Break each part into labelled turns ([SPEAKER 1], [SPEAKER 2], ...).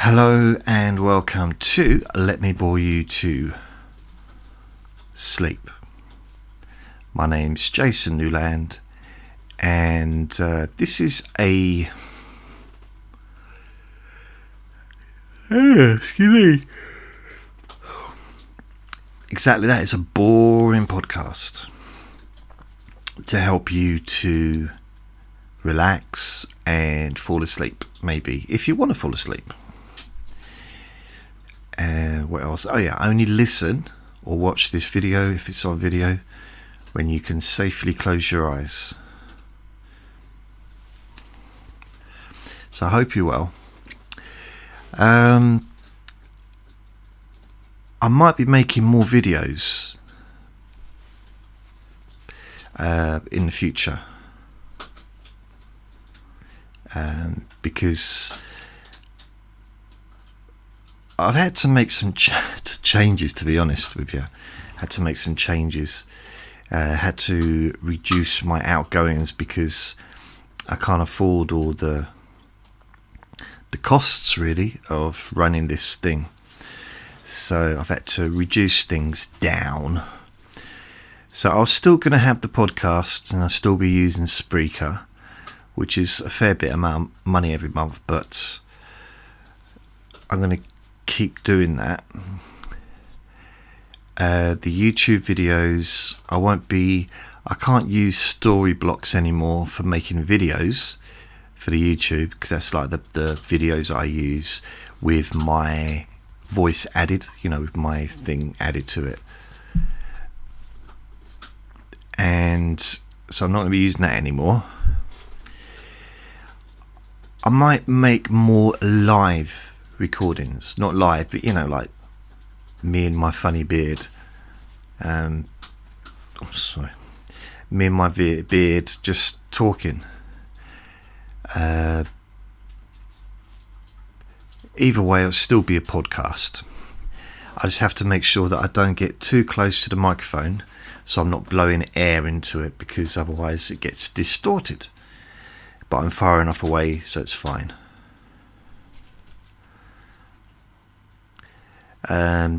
[SPEAKER 1] Hello and welcome to Let Me Bore You to Sleep. My name's Jason Newland, and this is a exactly that. It's a boring podcast to help you to relax and fall asleep, maybe, if you want to fall asleep. What else? Oh yeah, only listen or watch this video, if it's on video, when you can safely close your eyes. So I hope you're well. I might be making more videos in the future, because I've had to make some changes, to be honest with you. Had to make some changes. Had to reduce my outgoings because I can't afford all the costs, really, of running this thing. So I've had to reduce things down. So I'm still going to have the podcasts, and I'll still be using Spreaker, which is a fair bit amount of money every month, but I'm going to keep doing that. The YouTube videos, I can't use story blocks anymore for making videos for the YouTube, because that's like the videos I use with my voice added, with my thing added to it. And so I'm not going to be using that anymore. I might make more live recordings, not live, but like me and my funny beard. Me and my beard just talking. Either way, it'll still be a podcast. I just have to make sure that I don't get too close to the microphone, so I'm not blowing air into it, because otherwise it gets distorted. But I'm far enough away, so it's fine.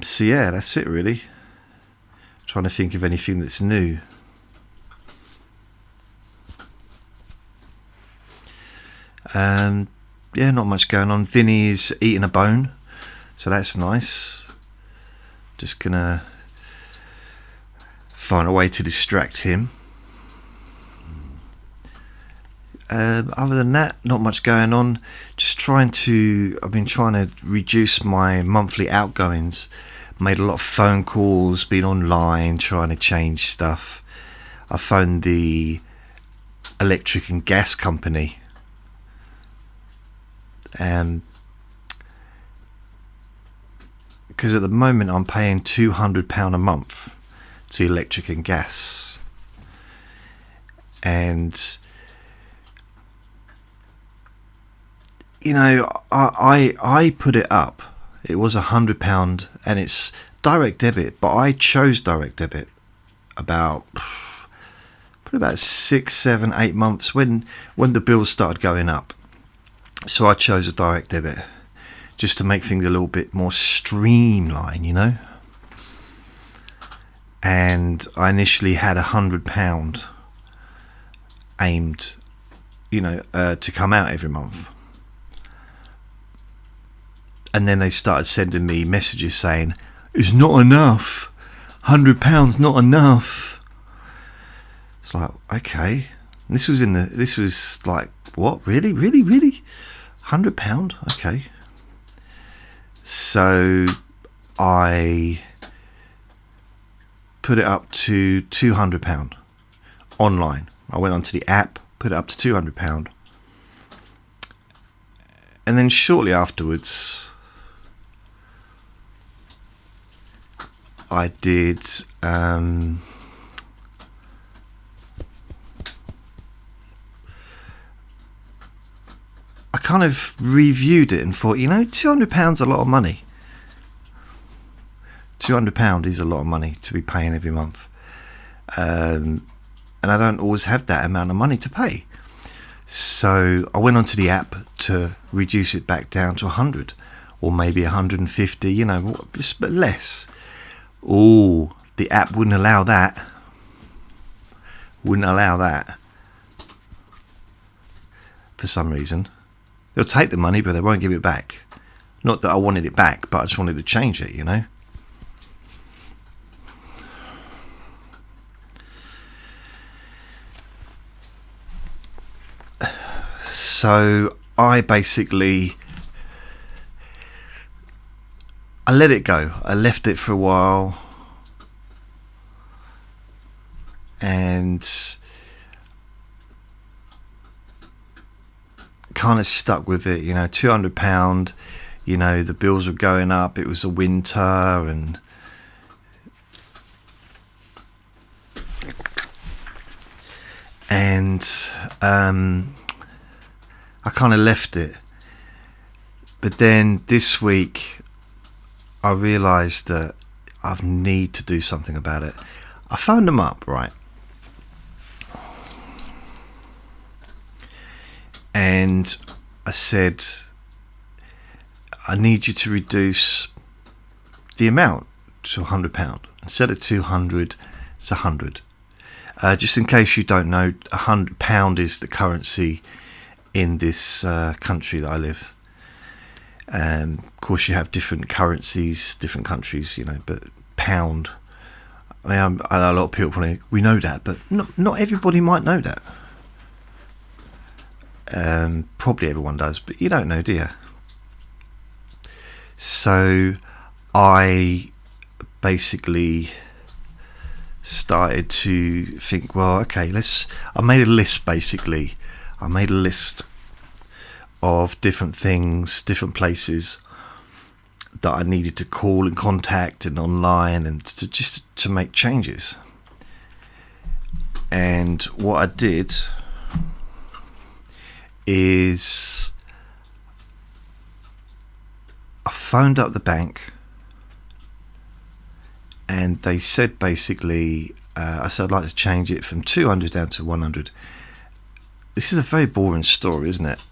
[SPEAKER 1] So yeah, that's it really. Trying to think of anything that's new. Yeah, not much going on. Vinny's eating a bone, so that's nice. Just gonna find a way to distract him. Other than that, not much going on. I've been trying to reduce my monthly outgoings. Made a lot of phone calls, been online trying to change stuff. I phoned the electric and gas company, because at the moment I'm paying £200 a month to electric and gas, and I put it up. It was £100, and it's direct debit, but I chose direct debit about 6, 7, 8 months when the bills started going up. So I chose a direct debit just to make things a little bit more streamlined, And I initially had £100 aimed, to come out every month. And then they started sending me messages saying, it's not enough. £100 not enough. It's like, okay. And this was like, what? Really? £100? Okay. So I put it up to £200 online. I went onto the app, put it up to £200. And then shortly afterwards, I did I kind of reviewed it and thought, £200 a lot of money. £200 is a lot of money to be paying every month. And I don't always have that amount of money to pay. So I went onto the app to reduce it back down to 100. or maybe 150, but less. Oh, the app wouldn't allow that. For some reason. They'll take the money, but they won't give it back. Not that I wanted it back, but I just wanted to change it, So I let it go. I left it for a while, and kind of stuck with it. £200. The bills were going up. It was a winter, and I kind of left it. But then this week I realised that I need to do something about it. I phoned them up, right? And I said, I need you to reduce the amount to £100. Instead of 200, it's 100. Just in case you don't know, £100 is the currency in this country that I live. Of course, you have different currencies, different countries, but pound. I know a lot of people probably, we know that, but not everybody might know that. Probably everyone does, but you don't know, do you? So I basically started to think, well, okay, I made a list basically. I made a list of different things, different places that I needed to call and contact and online, and to make changes. And what I did is I phoned up the bank, and they said basically, I said I'd like to change it from 200 down to 100. This is a very boring story, isn't it?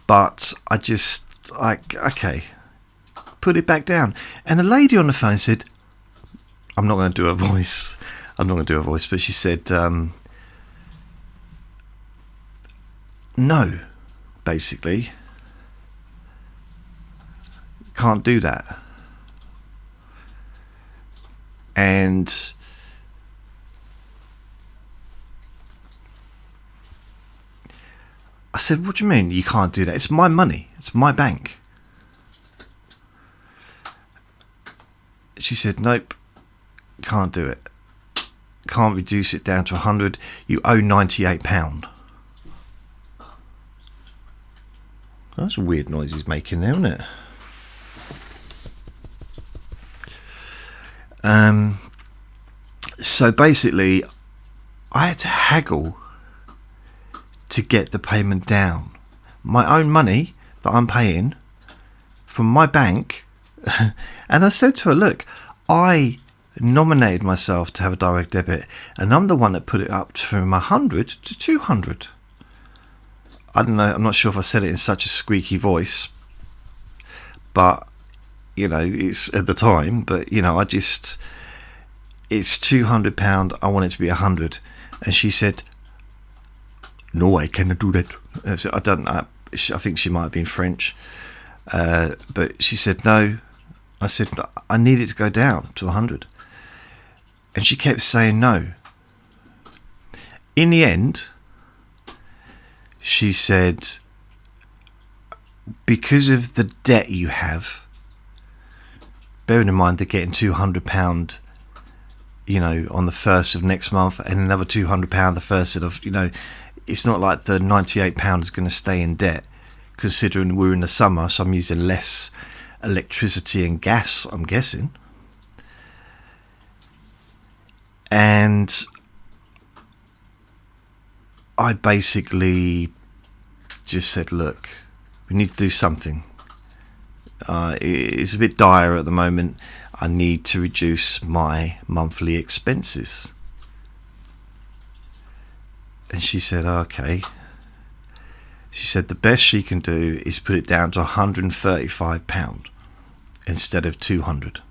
[SPEAKER 1] But I just, okay, put it back down. And the lady on the phone said, I'm not going to do a voice, but she said, no, basically, can't do that. And I said, what do you mean you can't do that? It's my money. It's my bank. She said, nope, can't do it. Can't reduce it down to 100. You owe £98. That's a weird noise he's making there, isn't it? So basically, I had to haggle to get the payment down. My own money that I'm paying from my bank. And I said to her, look, I nominated myself to have a direct debit, and I'm the one that put it up from 100 to 200. I don't know, I'm not sure if I said it in such a squeaky voice, but it's at the time, but it's £200, I want it to be 100. And she said, no, I cannot do that. I think she might have been French, but she said no. I said I need it to go down to 100, and she kept saying no. In the end, she said, because of the debt you have, bearing in mind they're getting £200, on the 1st of next month, and another £200 the 1st of, it's not like the £98 is going to stay in debt, considering we're in the summer, so I'm using less electricity and gas, I'm guessing. And I basically just said, look, we need to do something. It's a bit dire at the moment. I need to reduce my monthly expenses. And she said, okay, She said the best she can do is put it down to £135 instead of 200,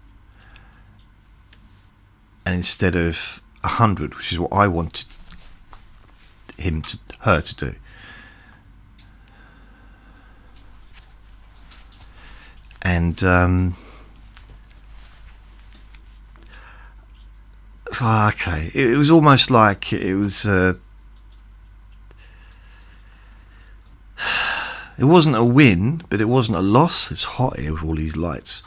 [SPEAKER 1] and instead of 100, which is what I wanted her to do. And so okay, it was almost like it was. It wasn't a win, but it wasn't a loss. It's hot here with all these lights.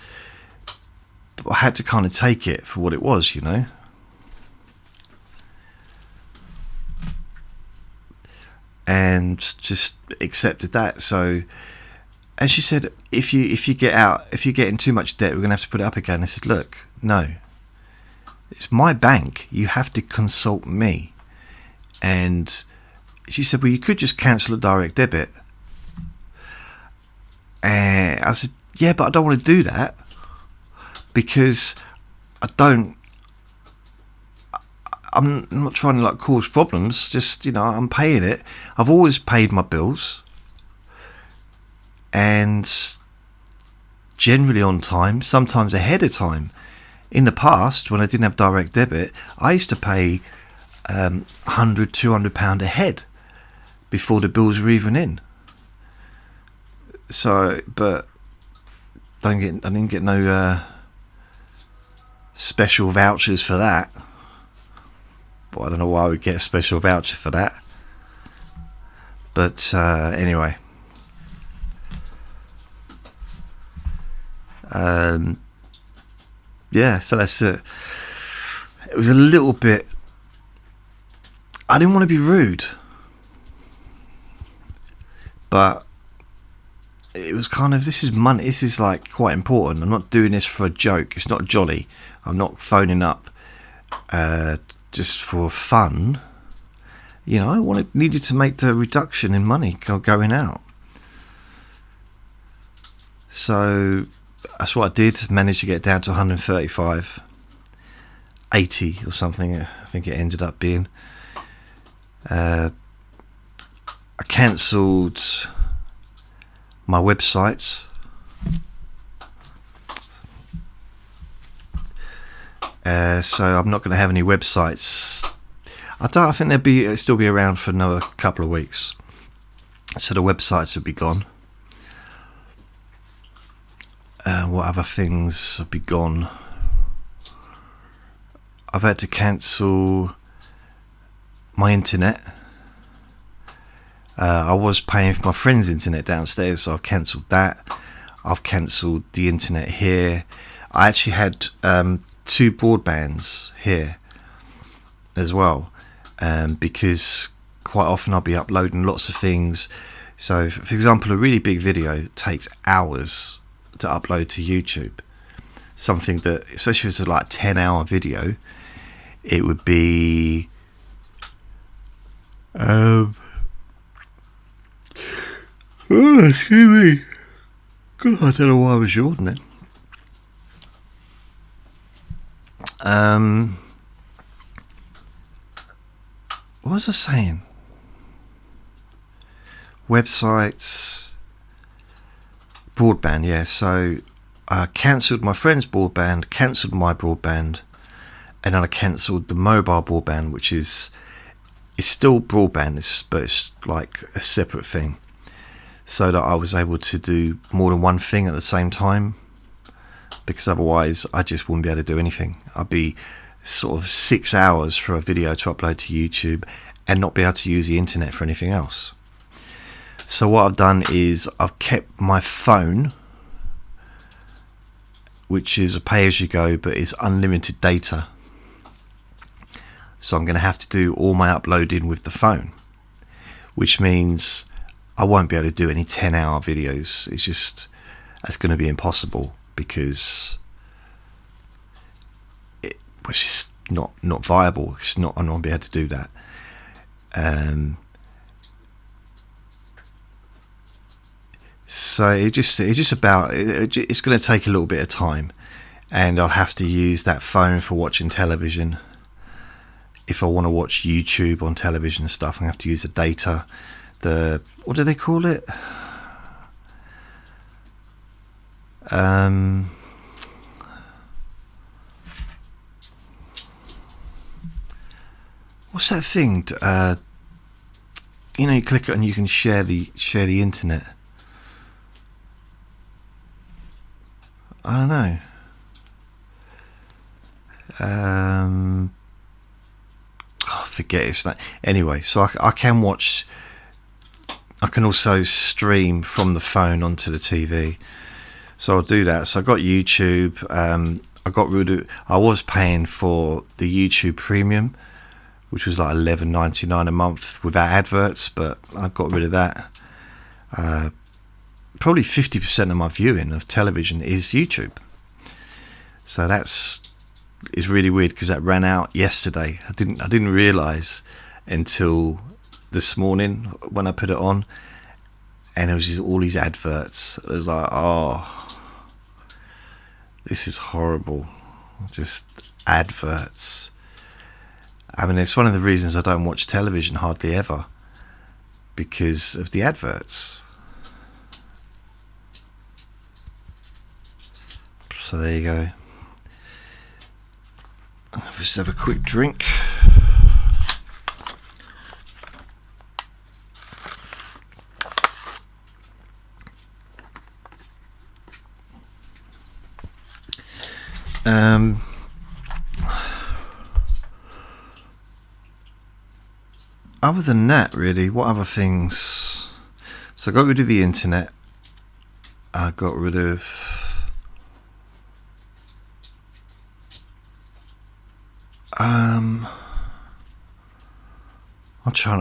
[SPEAKER 1] But I had to kind of take it for what it was, you know. And just accepted that. So, and she said, if you get in too much debt, we're going to have to put it up again. I said, look, no. It's my bank. You have to consult me. And she said, well, you could just cancel a direct debit. And I said, yeah, but I don't want to do that because I'm not trying to like cause problems. Just, you know, I'm paying it. I've always paid my bills and generally on time, sometimes ahead of time. In the past, when I didn't have direct debit, I used to pay £100, £200 ahead before the bills were even in. So, but I didn't get no special vouchers for that. But I don't know why I would get a special voucher for that. But anyway, yeah. So that's it. It was a little bit. I didn't want to be rude, but it was kind of, this is money, this is like quite important. I'm not doing this for a joke. It's not jolly. I'm not phoning up just for fun. You know, I needed to make the reduction in money going out. So that's what I did. Managed to get down to 135, 80 or something. I think it ended up being. I cancelled my websites. So I'm not going to have any websites. I think they'll still be around for another couple of weeks. So the websites will be gone. What other things will be gone? I've had to cancel my internet. I was paying for my friend's internet downstairs, so I've cancelled that. I've cancelled the internet here. I actually had 2 broadbands here as well, because quite often I'll be uploading lots of things. So, for example, a really big video takes hours to upload to YouTube. Something that, especially if it's a like 10-hour video, it would be oh, excuse me. God, I don't know why I was yawning then. What was I saying? Websites, broadband, yeah. So I cancelled my friend's broadband, cancelled my broadband, and then I cancelled the mobile broadband, which is, it's still broadband, but it's like a separate thing, so that I was able to do more than one thing at the same time, because otherwise I just wouldn't be able to do anything. I'd be sort of 6 hours for a video to upload to YouTube and not be able to use the internet for anything else. So what I've done is I've kept my phone, which is a pay-as-you-go, but it's unlimited data. So I'm going to have to do all my uploading with the phone, which means I won't be able to do any 10-hour videos. That's going to be impossible, because it's just not viable. I'm not going to be able to do that. So it's going to take a little bit of time, and I'll have to use that phone for watching television. If I want to watch YouTube on television and stuff, I have to use the data what do they call it? What's that thing? You click it and you can share the internet. I don't know. I forget it's that. Anyway, so I can watch. I can also stream from the phone onto the TV. So I'll do that. So I got YouTube. I got rid of. I was paying for the YouTube Premium, which was like $11.99 a month without adverts, but I got rid of that. Probably 50% of my viewing of television is YouTube. So is really weird because that ran out yesterday. I didn't realise until this morning when I put it on, and it was just all these adverts. It was like, oh, this is horrible. Just adverts. I mean, it's one of the reasons I don't watch television hardly ever, because of the adverts. So there you go. I'll just have a quick drink. Other than that, really, what other things? So I got rid of the internet. I got rid of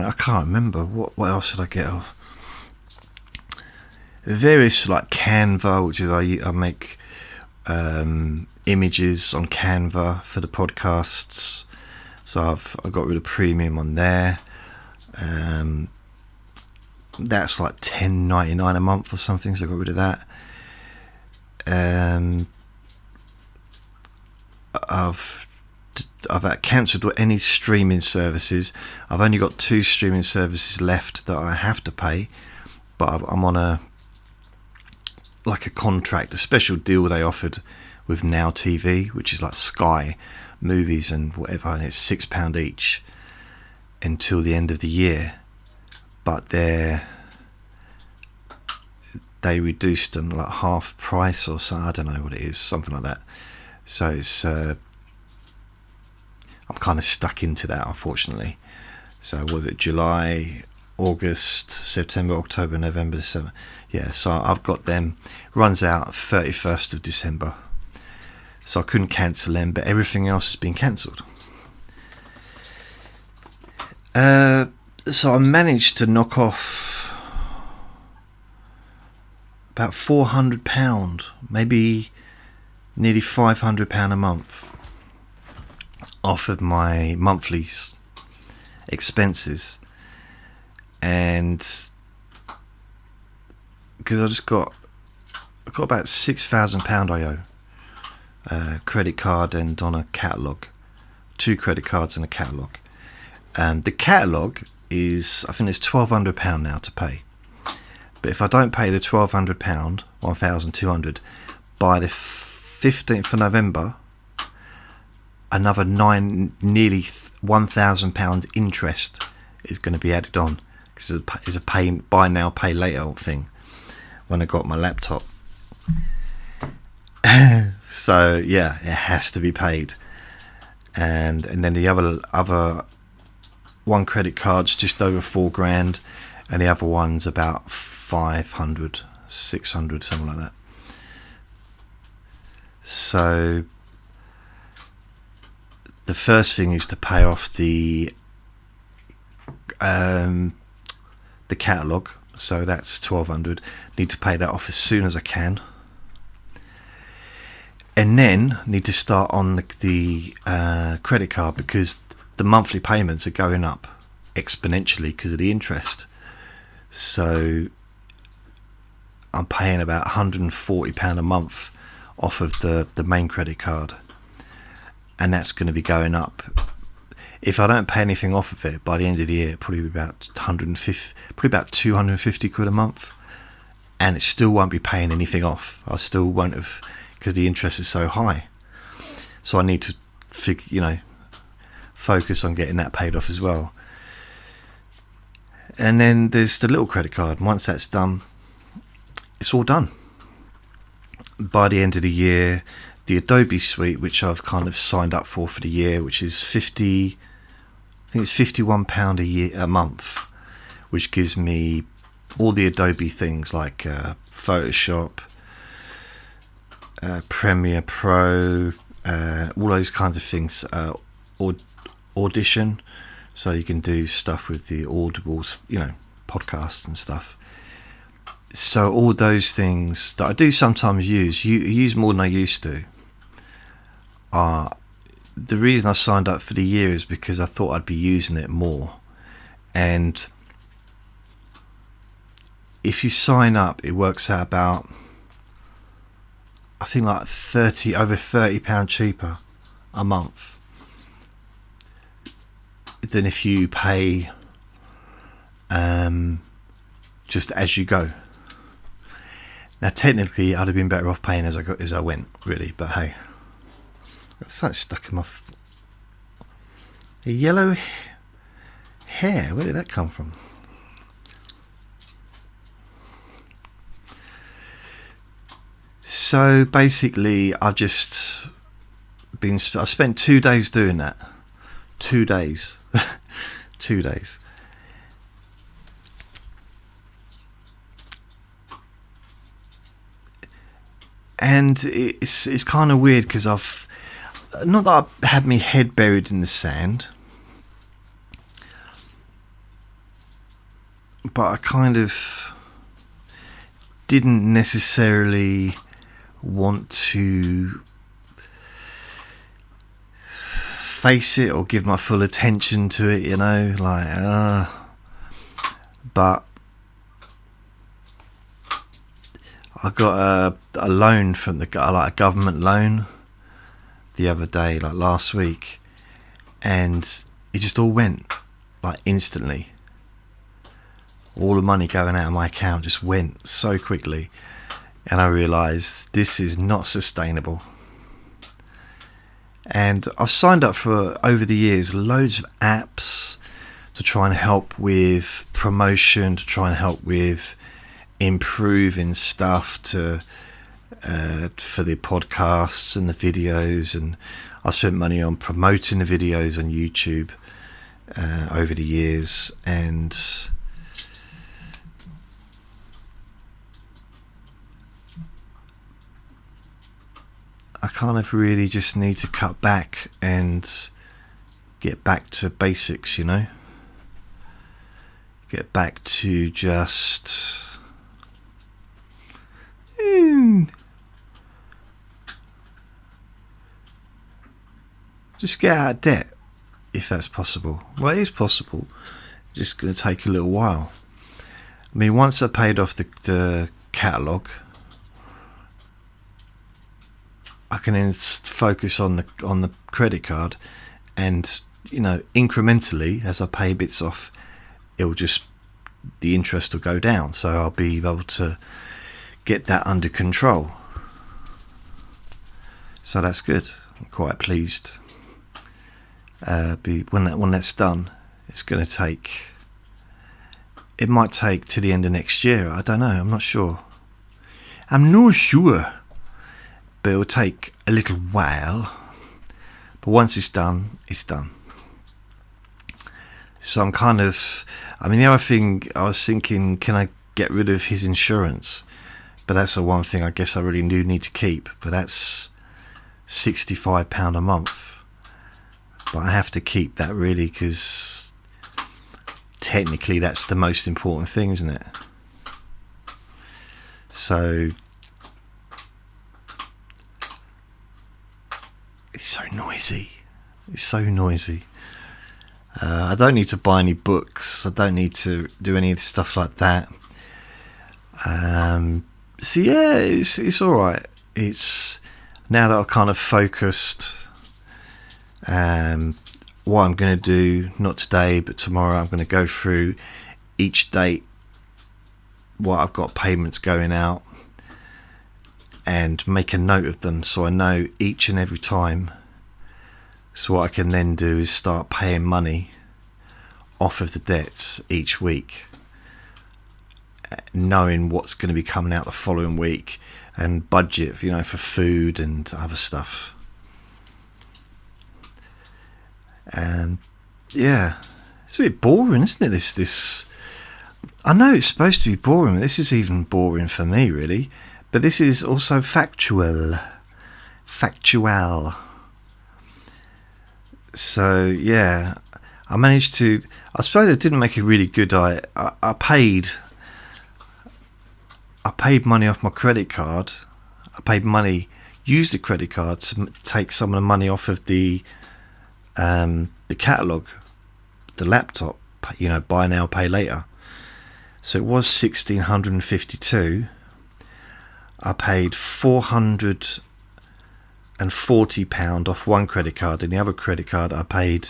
[SPEAKER 1] I can't remember what else did I get off. Various like Canva, which is I make images on Canva for the podcasts. So I got rid of premium on there. That's like $10.99 a month or something, so I got rid of that. I've cancelled any streaming services. I've only got 2 streaming services left that I have to pay, but I'm on a contract, a special deal they offered with Now TV, which is like Sky movies and whatever, and it's £6 each until the end of the year. But they reduced them like half price or so. I don't know what it is, something like that. So it's I'm kind of stuck into that, unfortunately. So was it July, August, September, October, November, December? Yeah, so I've got them. Runs out 31st of December. So I couldn't cancel them, but everything else has been cancelled. So I managed to knock off about £400, maybe nearly £500 a month off of my monthly expenses, and because I got about £6,000 I owe, credit card and on a catalogue, 2 credit cards and a catalogue. The catalogue is, I think it's £1,200 now to pay. But if I don't pay the £1,200, £1,200 by the 15th of November, another nearly £1,000 interest is going to be added on, because it's a buy now, pay later thing when I got my laptop. So yeah, it has to be paid, and then the other one credit card's just over £4,000, and the other one's about 500, 600, something like that. So the first thing is to pay off the catalogue, so that's £1,200. Need to pay that off as soon as I can, and then need to start on the credit card, because the monthly payments are going up exponentially because of the interest. So I'm paying about £140 a month off of the main credit card, and that's going to be going up. if I don't pay anything off of it by the end of the year, probably about 150, probably about 250 quid a month, and it still won't be paying anything off. I still won't have, because the interest is so high. So I need to focus on getting that paid off as well. And then there's the little credit card. And once that's done, it's all done. By the end of the year, the Adobe suite, which I've kind of signed up for the year, which is £51 a month, which gives me all the Adobe things like Photoshop, Premiere Pro, all those kinds of things, Audition, so you can do stuff with the Audibles, podcasts and stuff. So all those things that I do sometimes use more than I used to. The reason I signed up for the year is because I thought I'd be using it more. And if you sign up, it works out about, I think, like over £30 cheaper a month than if you pay just as you go. Now, technically, I'd have been better off paying as I went, really. But hey, got something stuck in my a yellow hair. Where did that come from? So basically, I spent 2 days doing that. 2 days. 2 days. And it's kind of weird because not that I had my head buried in the sand, but I kind of didn't necessarily want to face it or give my full attention to it, but I got a loan from a government loan the other day, last week, and it just all went instantly. All the money going out of my account just went so quickly, and I realised this is not sustainable. And I've signed up for, over the years, loads of apps to try and help with promotion, to try and help with improving stuff for the podcasts and the videos. And I spent money on promoting the videos on YouTube over the years, and I kind of really just need to cut back and get back to basics, get back to just get out of debt, if that's possible. Well, it is possible, just going to take a little while. I mean, once I paid off the catalogue, I can then focus on the credit card, and incrementally, as I pay bits off, the interest will go down, so I'll be able to get that under control. So that's good. I'm quite pleased. When that's done, it might take to the end of next year. I don't know. I'm not sure. But it'll take a little while. But once it's done, it's done. So I'm the other thing I was thinking, can I get rid of his insurance? But that's the one thing I guess I really do need to keep. But that's £65 a month. But I have to keep that, really, because technically that's the most important thing, isn't it? So it's so noisy. I don't need to buy any books. I don't need to do any stuff like that. So yeah, it's all right. It's now that I've kind of focused what I'm going to do, not today but tomorrow, I'm going to go through each date, what I've got payments going out, and make a note of them so I know each and every time. So what I can then do is start paying money off of the debts each week, knowing what's going to be coming out the following week, and budget, for food and other stuff. And yeah, it's a bit boring, isn't it? This I know it's supposed to be boring. This is even boring for me, really. But this is also factual. So yeah, I managed to. I suppose I didn't make a really good. I paid money off my credit card. I paid money, used the credit card to take some of the money off of the catalogue, the laptop. Buy now, pay later. So it was £1,652. I paid £440 off one credit card, and the other credit card I paid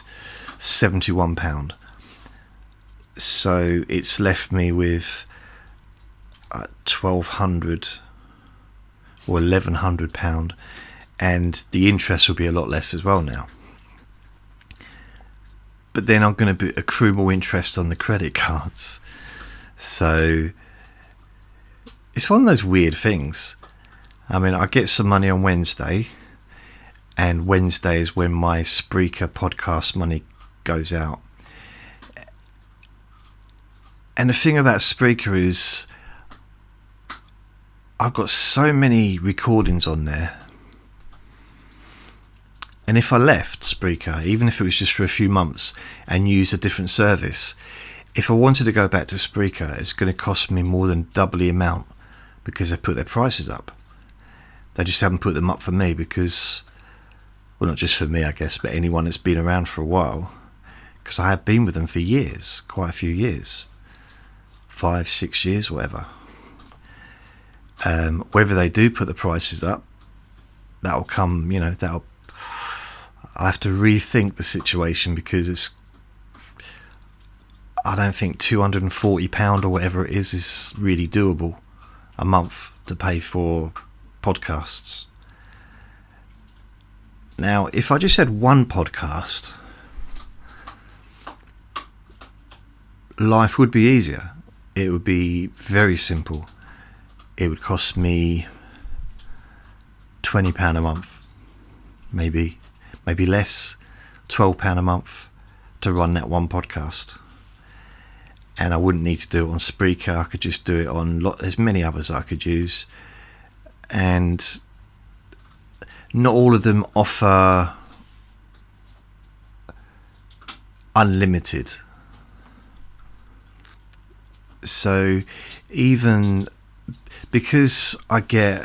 [SPEAKER 1] £71. So it's left me with £1,200 or £1,100, and the interest will be a lot less as well now. But then I'm going to accrue more interest on the credit cards. So it's one of those weird things. I mean, I get some money on Wednesday, and Wednesday is when my Spreaker podcast money goes out. And the thing about Spreaker is I've got so many recordings on there. And if I left Spreaker, even if it was just for a few months, and use a different service, if I wanted to go back to Spreaker, it's going to cost me more than double the amount, because they put their prices up. They just haven't put them up for me because, well, not just for me, I guess, but anyone that's been around for a while, because I have been with them for years, quite a few years, 5-6 years, whatever. Whether they do put the prices up, that'll come, I'll have to rethink the situation, because I don't think £240 or whatever it is really doable a month to pay for podcasts. Now, if I just had one podcast, life would be easier. It would be very simple. It would cost me £20 a month, maybe less, £12 a month to run that one podcast. And I wouldn't need to do it on Spreaker. I could just do it on there's many others I could use, and not all of them offer unlimited. So even because I get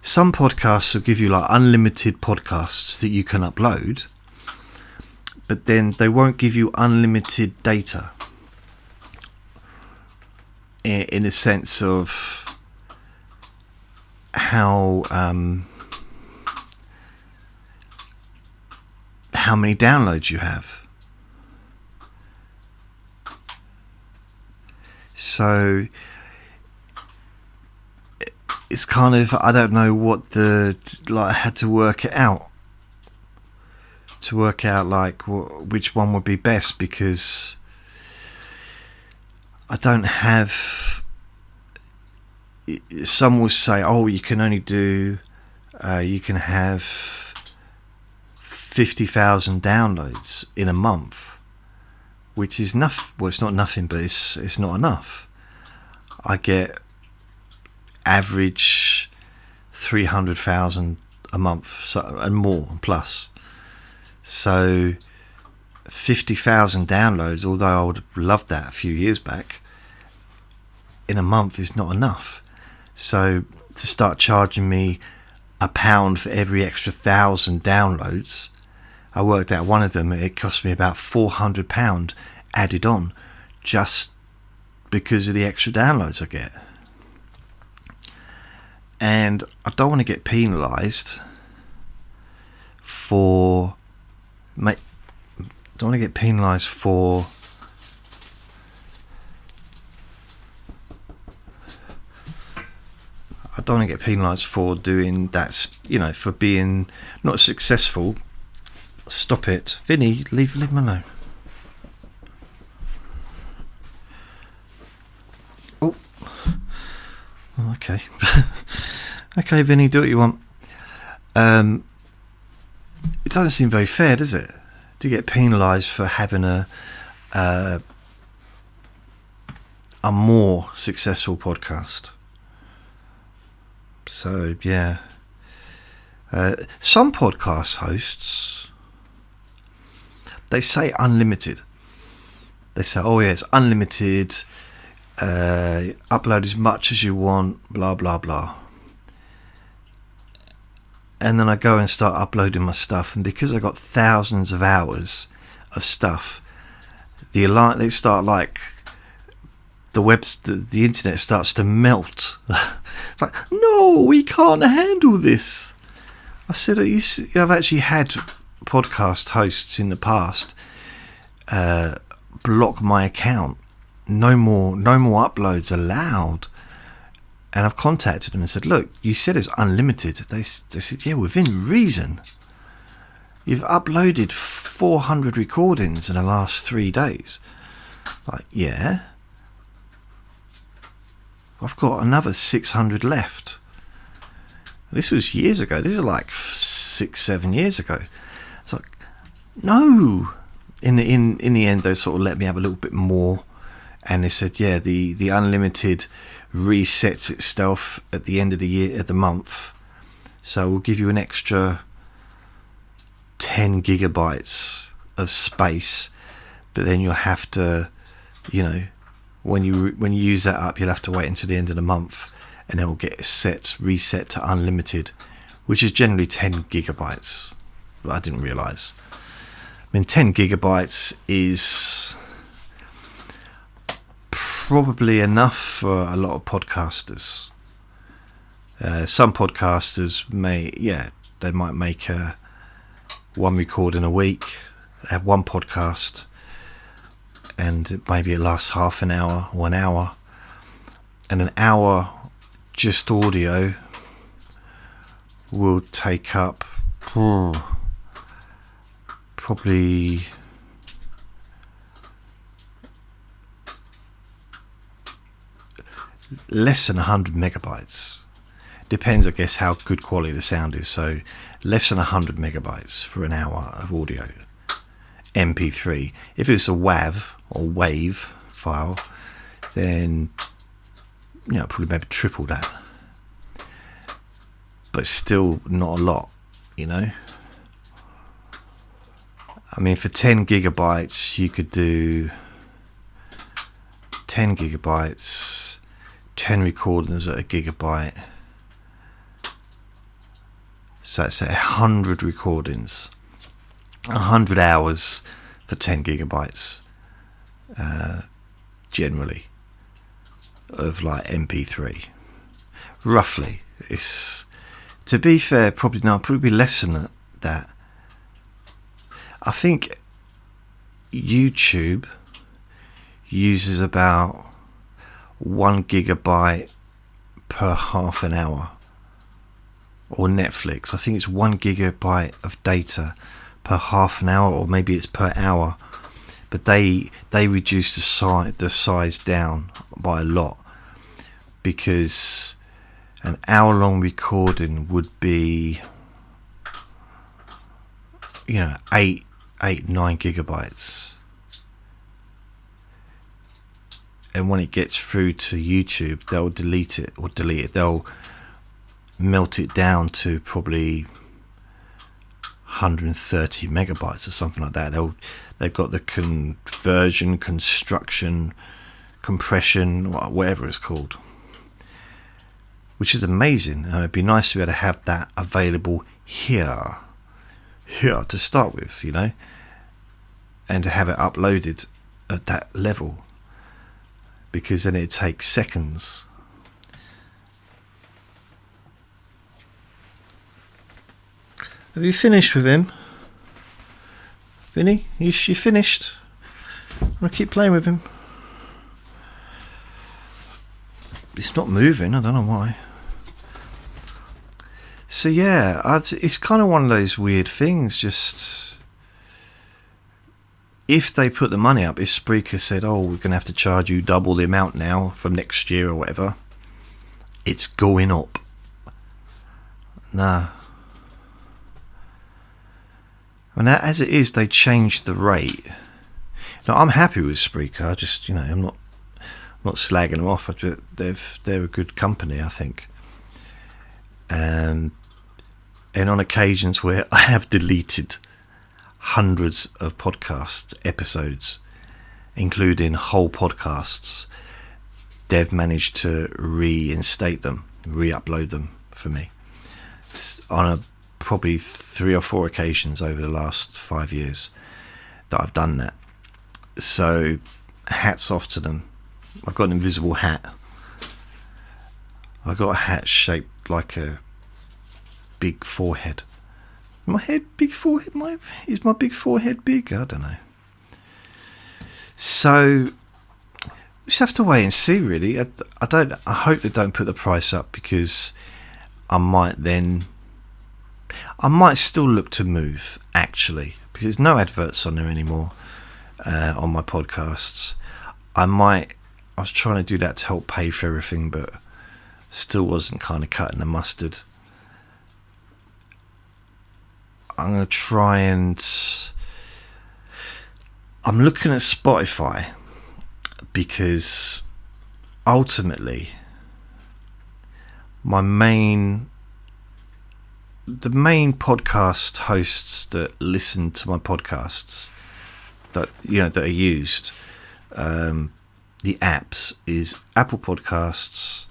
[SPEAKER 1] some podcasts will give you like unlimited podcasts that you can upload, but then they won't give you unlimited data, in a sense of how many downloads you have. So it's kind of, I don't know what I had to work it out. To work out which one would be best, because I don't have. Some will say, "Oh, you can only do, you can have 50,000 downloads in a month," which is enough. Well, it's not nothing, but it's not enough. I get average 300,000 a month, and more, plus. So 50,000 downloads, although I would have loved that a few years back, in a month is not enough. So to start charging me £1 for every extra 1,000 downloads, I worked out one of them, it cost me about £400 added on, just because of the extra downloads I get. And I don't want to get penalised for don't want to get penalised for doing that, you know, for being not successful. Stop it, Vinny. Leave him alone. Oh, okay. Okay, Vinny, do what you want. It doesn't seem very fair, does it, to get penalised for having a more successful podcast? So yeah, some podcast hosts, they say unlimited. They say, oh yeah, it's unlimited, upload as much as you want, blah blah blah. And then I go and start uploading my stuff, and because I got thousands of hours of stuff, they start like the internet starts to melt. It's like, no, we can't handle this. I said, I've actually had podcast hosts in the past block my account. No more uploads allowed. And I've contacted them and said, look, you said it's unlimited. They said, yeah, within reason. You've uploaded 400 recordings in the last 3 days. Like, yeah. I've got another 600 left. This was years ago. This is like 6-7 years ago. It's like, no. In the end, they sort of let me have a little bit more. And they said, yeah, the unlimited resets itself at the end of the year, at the month, so we'll give you an extra 10 gigabytes of space, but then you'll have to, you know, when you use that up, you'll have to wait until the end of the month, and it will get reset to unlimited, which is generally 10 gigabytes. I didn't realise. I mean, 10 gigabytes is probably enough for a lot of podcasters. Some podcasters they might make one recording a week, have one podcast, and maybe it lasts half an hour or an hour, and an hour just audio will take up probably less than 100 megabytes. Depends, I guess, how good quality the sound is. So less than 100 megabytes for an hour of audio. MP3. If it's a WAV or WAVE file, then, you know, probably maybe triple that. But still not a lot, you know. I mean, for 10 gigabytes, you could do 10 gigabytes, 10 recordings at a gigabyte. So it's 100 recordings, 100 hours for 10 gigabytes, generally, of like MP3. Roughly. It's, to be fair, probably less than that. I think YouTube uses about 1 gigabyte per half an hour, or Netflix, I think it's 1 gigabyte of data per half an hour, or maybe it's per hour, but they reduce the size down by a lot, because an hour long recording would be, you know, 9 gigabytes. And when it gets through to YouTube, they'll delete it. They'll melt it down to probably 130 megabytes or something like that. They've got the conversion, construction, compression, whatever it's called, which is amazing. It'd be nice to be able to have that available here to start with, you know, and to have it uploaded at that level, because then it takes seconds. Have you finished with him? Vinny, you finished? I'm going to keep playing with him. It's not moving, I don't know why. So yeah, it's kind of one of those weird things, just... If they put the money up, if Spreaker said, oh, we're going to have to charge you double the amount now from next year or whatever, it's going up. Nah. And as it is, they changed the rate. Now, I'm happy with Spreaker. I just, I'm not slagging them off. They're a good company, I think. And on occasions where I have deleted hundreds of podcast episodes, including whole podcasts, they've managed to reinstate them, re-upload them for me on probably 3 or 4 occasions over the last 5 years that I've done that. So hats off to them. I've got an invisible hat. I've got a hat shaped like a big forehead. My head, big forehead. Is my big forehead big? I don't know. So we just have to wait and see. Really, I hope they don't put the price up, because I might still look to move, actually, because there's no adverts on there anymore on my podcasts. I was trying to do that to help pay for everything, but still wasn't kind of cutting the mustard. I'm going to try and... I'm looking at Spotify, because ultimately the main podcast hosts that listen to my podcasts that are used, the apps, is Apple Podcasts,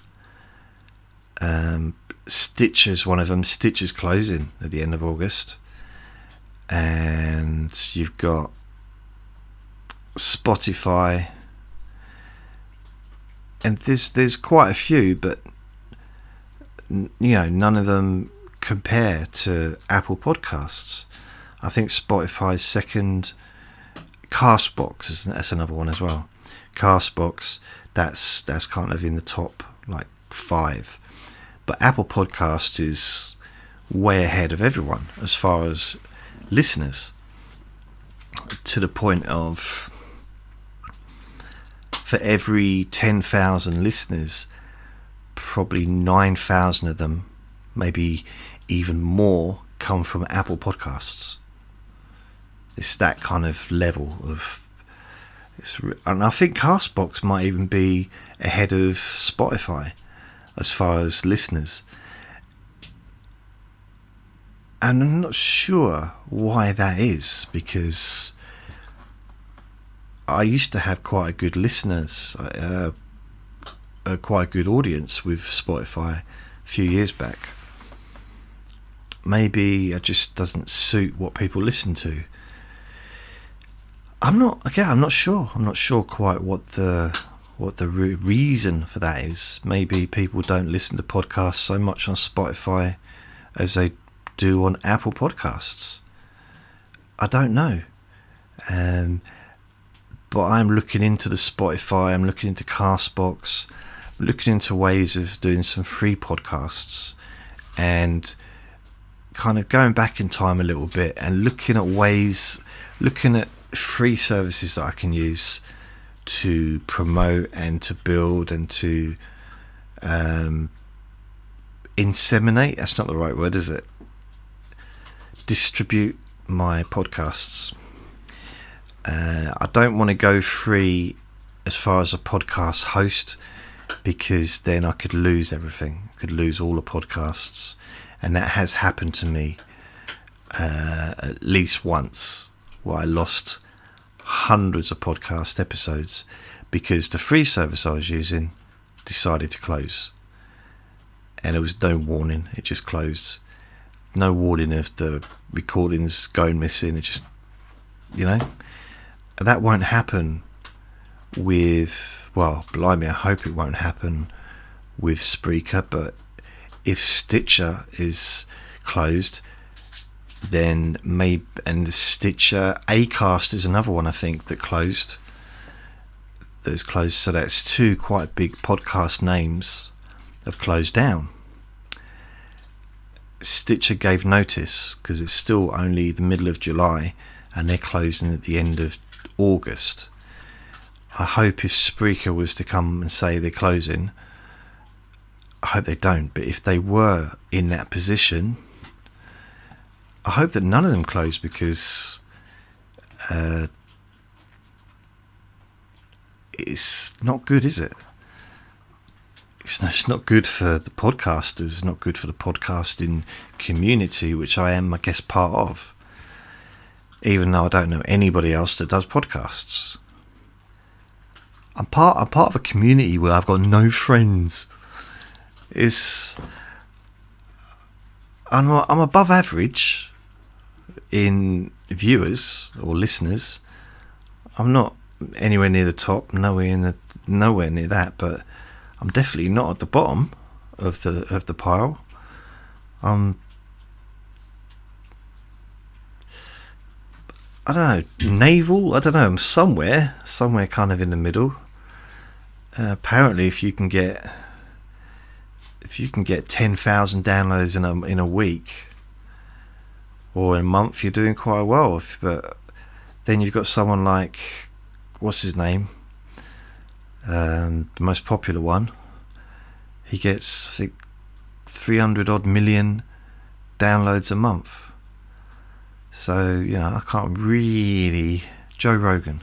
[SPEAKER 1] Stitcher's one of them. Stitcher's closing at the end of August, and you've got Spotify, and there's quite a few, but none of them compare to Apple Podcasts. I think Spotify's second. Castbox, that's another one as well. Castbox, that's kind of in the top 5, but Apple Podcasts is way ahead of everyone as far as listeners, to the point of, for every 10,000 listeners, probably 9,000 of them, maybe even more, come from Apple Podcasts. It's that kind of level of... And I think Castbox might even be ahead of Spotify as far as listeners. And I'm not sure why that is, because I used to have quite a good listeners, quite a good audience with Spotify a few years back. Maybe it just doesn't suit what people listen to. I'm not sure. I'm not sure quite what the reason for that is. Maybe people don't listen to podcasts so much on Spotify as they do on Apple Podcasts. I don't know. But I'm looking into the Spotify. I'm looking into Castbox. I'm looking into ways of doing some free podcasts, and kind of going back in time a little bit and looking at free services that I can use to promote and to build and to inseminate. That's not the right word, is it? Distribute my podcasts. I don't want to go free as far as a podcast host, because then I could lose everything. I could lose all the podcasts, and that has happened to me at least once, where I lost hundreds of podcast episodes because the free service I was using decided to close, and there was no warning. It just closed. No warning of the recordings going missing. It just, that won't happen with, well, blimey, I hope it won't happen with Spreaker, but if Stitcher is closed, then maybe, and the Stitcher, Acast is another one I think that closed. That's closed, so that's two quite big podcast names have closed down. Stitcher gave notice because it's still only the middle of July and they're closing at the end of August. I hope if Spreaker was to come and say they're closing, I hope they don't, but if they were in that position, I hope that none of them close, because it's not good, is it? It's not good for the podcasters, it's not good for the podcasting community, which I am, I guess, part of, even though I don't know anybody else that does podcasts. I'm part of a community where I've got no friends. I'm above average in viewers or listeners. I'm not anywhere near the top, nowhere near that, but I'm definitely not at the bottom of the pile. I don't know, navel. I don't know. I'm somewhere kind of in the middle. Apparently, if you can get 10,000 downloads in a week or in a month, you're doing quite well. But then you've got someone like, what's his name? The most popular one. He gets, I think, 300 odd million downloads a month. So, I can't really... Joe Rogan.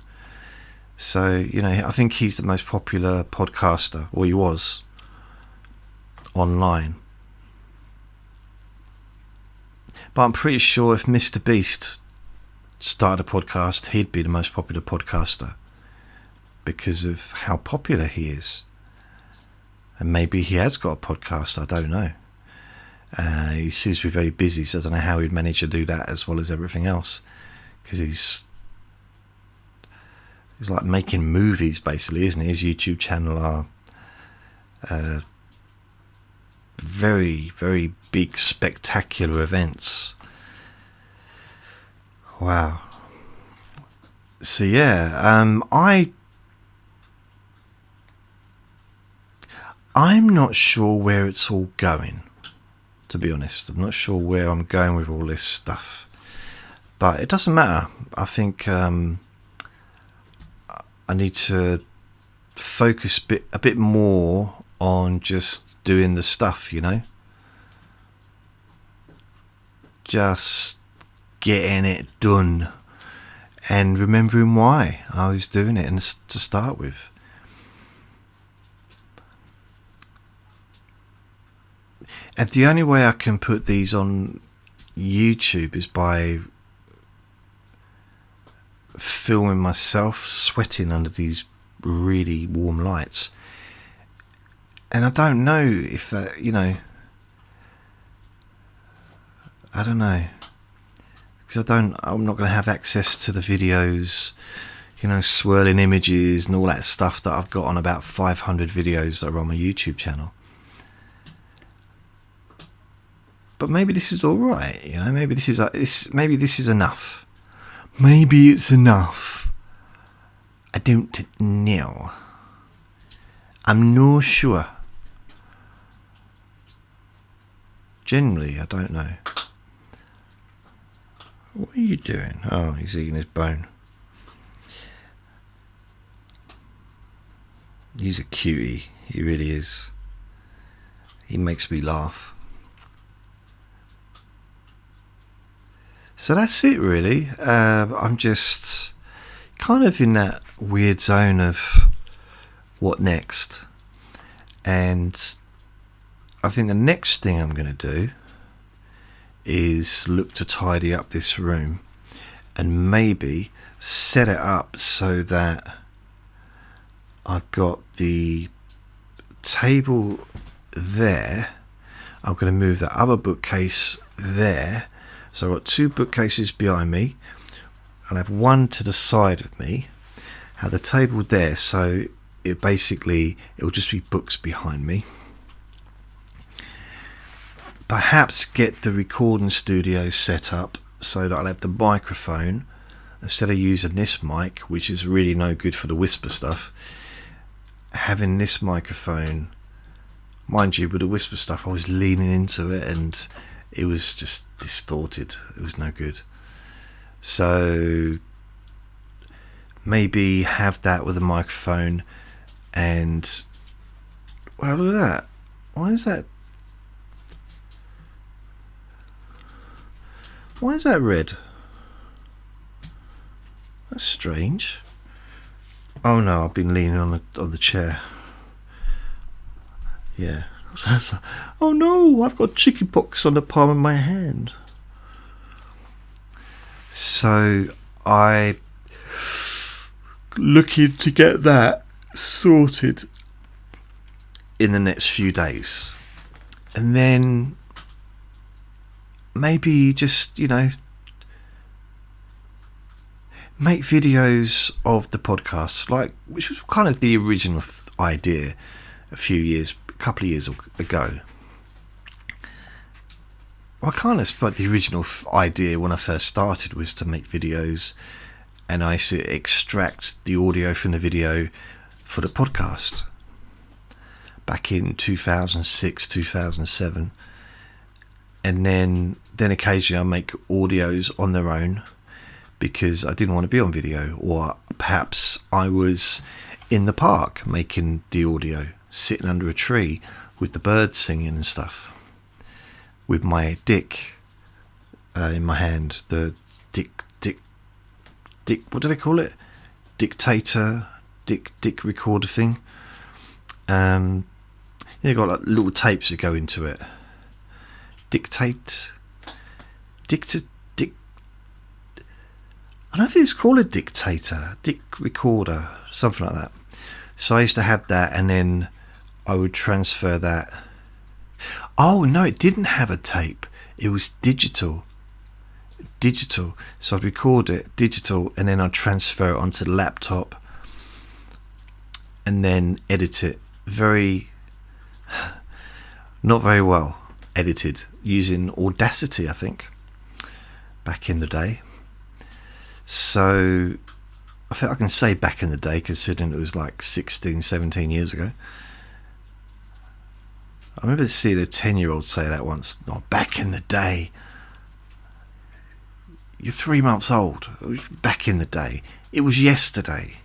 [SPEAKER 1] So, I think he's the most popular podcaster, or he was, online. But I'm pretty sure if Mr. Beast started a podcast, he'd be the most popular podcaster, because of how popular he is. And maybe he has got a podcast, I don't know. He seems to be very busy, so I don't know how he'd manage to do that as well as everything else, because he's like making movies, basically, isn't he? His YouTube channel are very, very big, spectacular events. Wow. So yeah, I'm not sure where it's all going, to be honest. I'm not sure where I'm going with all this stuff, but it doesn't matter. I think I need to focus a bit more on just doing the stuff, just getting it done and remembering why I was doing it, and to start with. And the only way I can put these on YouTube is by filming myself sweating under these really warm lights. And I don't know if that, I don't know, because I'm not going to have access to the videos, swirling images and all that stuff that I've got on about 500 videos that are on my YouTube channel. But maybe this is all right, maybe this is enough. Maybe it's enough. I don't know. I'm not sure. Generally, I don't know. What are you doing? Oh, he's eating his bone. He's a cutie. He really is. He makes me laugh. So that's it, really. I'm just kind of in that weird zone of what next. And I think the next thing I'm going to do is look to tidy up this room and maybe set it up so that I've got the table there. I'm going to move the other bookcase there. So I've got two bookcases behind me. I'll have one to the side of me. Have the table there, so it'll just be books behind me. Perhaps get the recording studio set up so that I'll have the microphone, instead of using this mic, which is really no good for the whisper stuff, having this microphone, mind you, with the whisper stuff I was leaning into it and it was just distorted. It was no good. So maybe have that with a microphone. And well, look at that. Why is that red? That's strange. Oh no, I've been leaning on the chair. Yeah. Oh no, I've got chickenpox on the palm of my hand. So I looking to get that sorted in the next few days, and then maybe just, make videos of the podcast, like, which was kind of the original idea a couple of years ago. Well, kind of, but the original idea when I first started was to make videos, and I used to extract the audio from the video for the podcast back in 2006, 2007, and then occasionally I make audios on their own because I didn't want to be on video, or perhaps I was in the park making the audio, sitting under a tree with the birds singing and stuff, with my dick in my hand, the dick, what do they call it? Dictator, dick recorder thing. You got like little tapes that go into it. I don't know if it's called a dictator, dick recorder, something like that. So I used to have that, and then I would transfer that. Oh no, it didn't have a tape. It was digital. So I'd record it digital, and then I'd transfer it onto the laptop, and then edit it. Not very well edited, using Audacity, I think, back in the day. So I think I can say back in the day, considering it was like 16, 17 years ago. I remember seeing a 10-year-old say that once. Oh, back in the day. You're 3 months old. Back in the day. It was yesterday.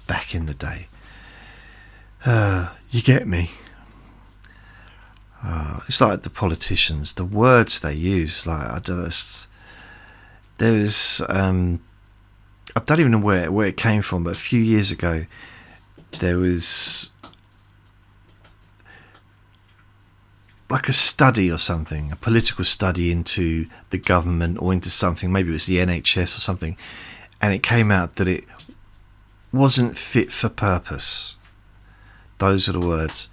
[SPEAKER 1] Back in the day. You get me? It's like the politicians, the words they use. Like, I don't know. There's I don't even know where it came from, but a few years ago there was like a study or something, a political study into the government or into something, maybe it was the NHS or something, and it came out that it wasn't fit for purpose. Those are the words.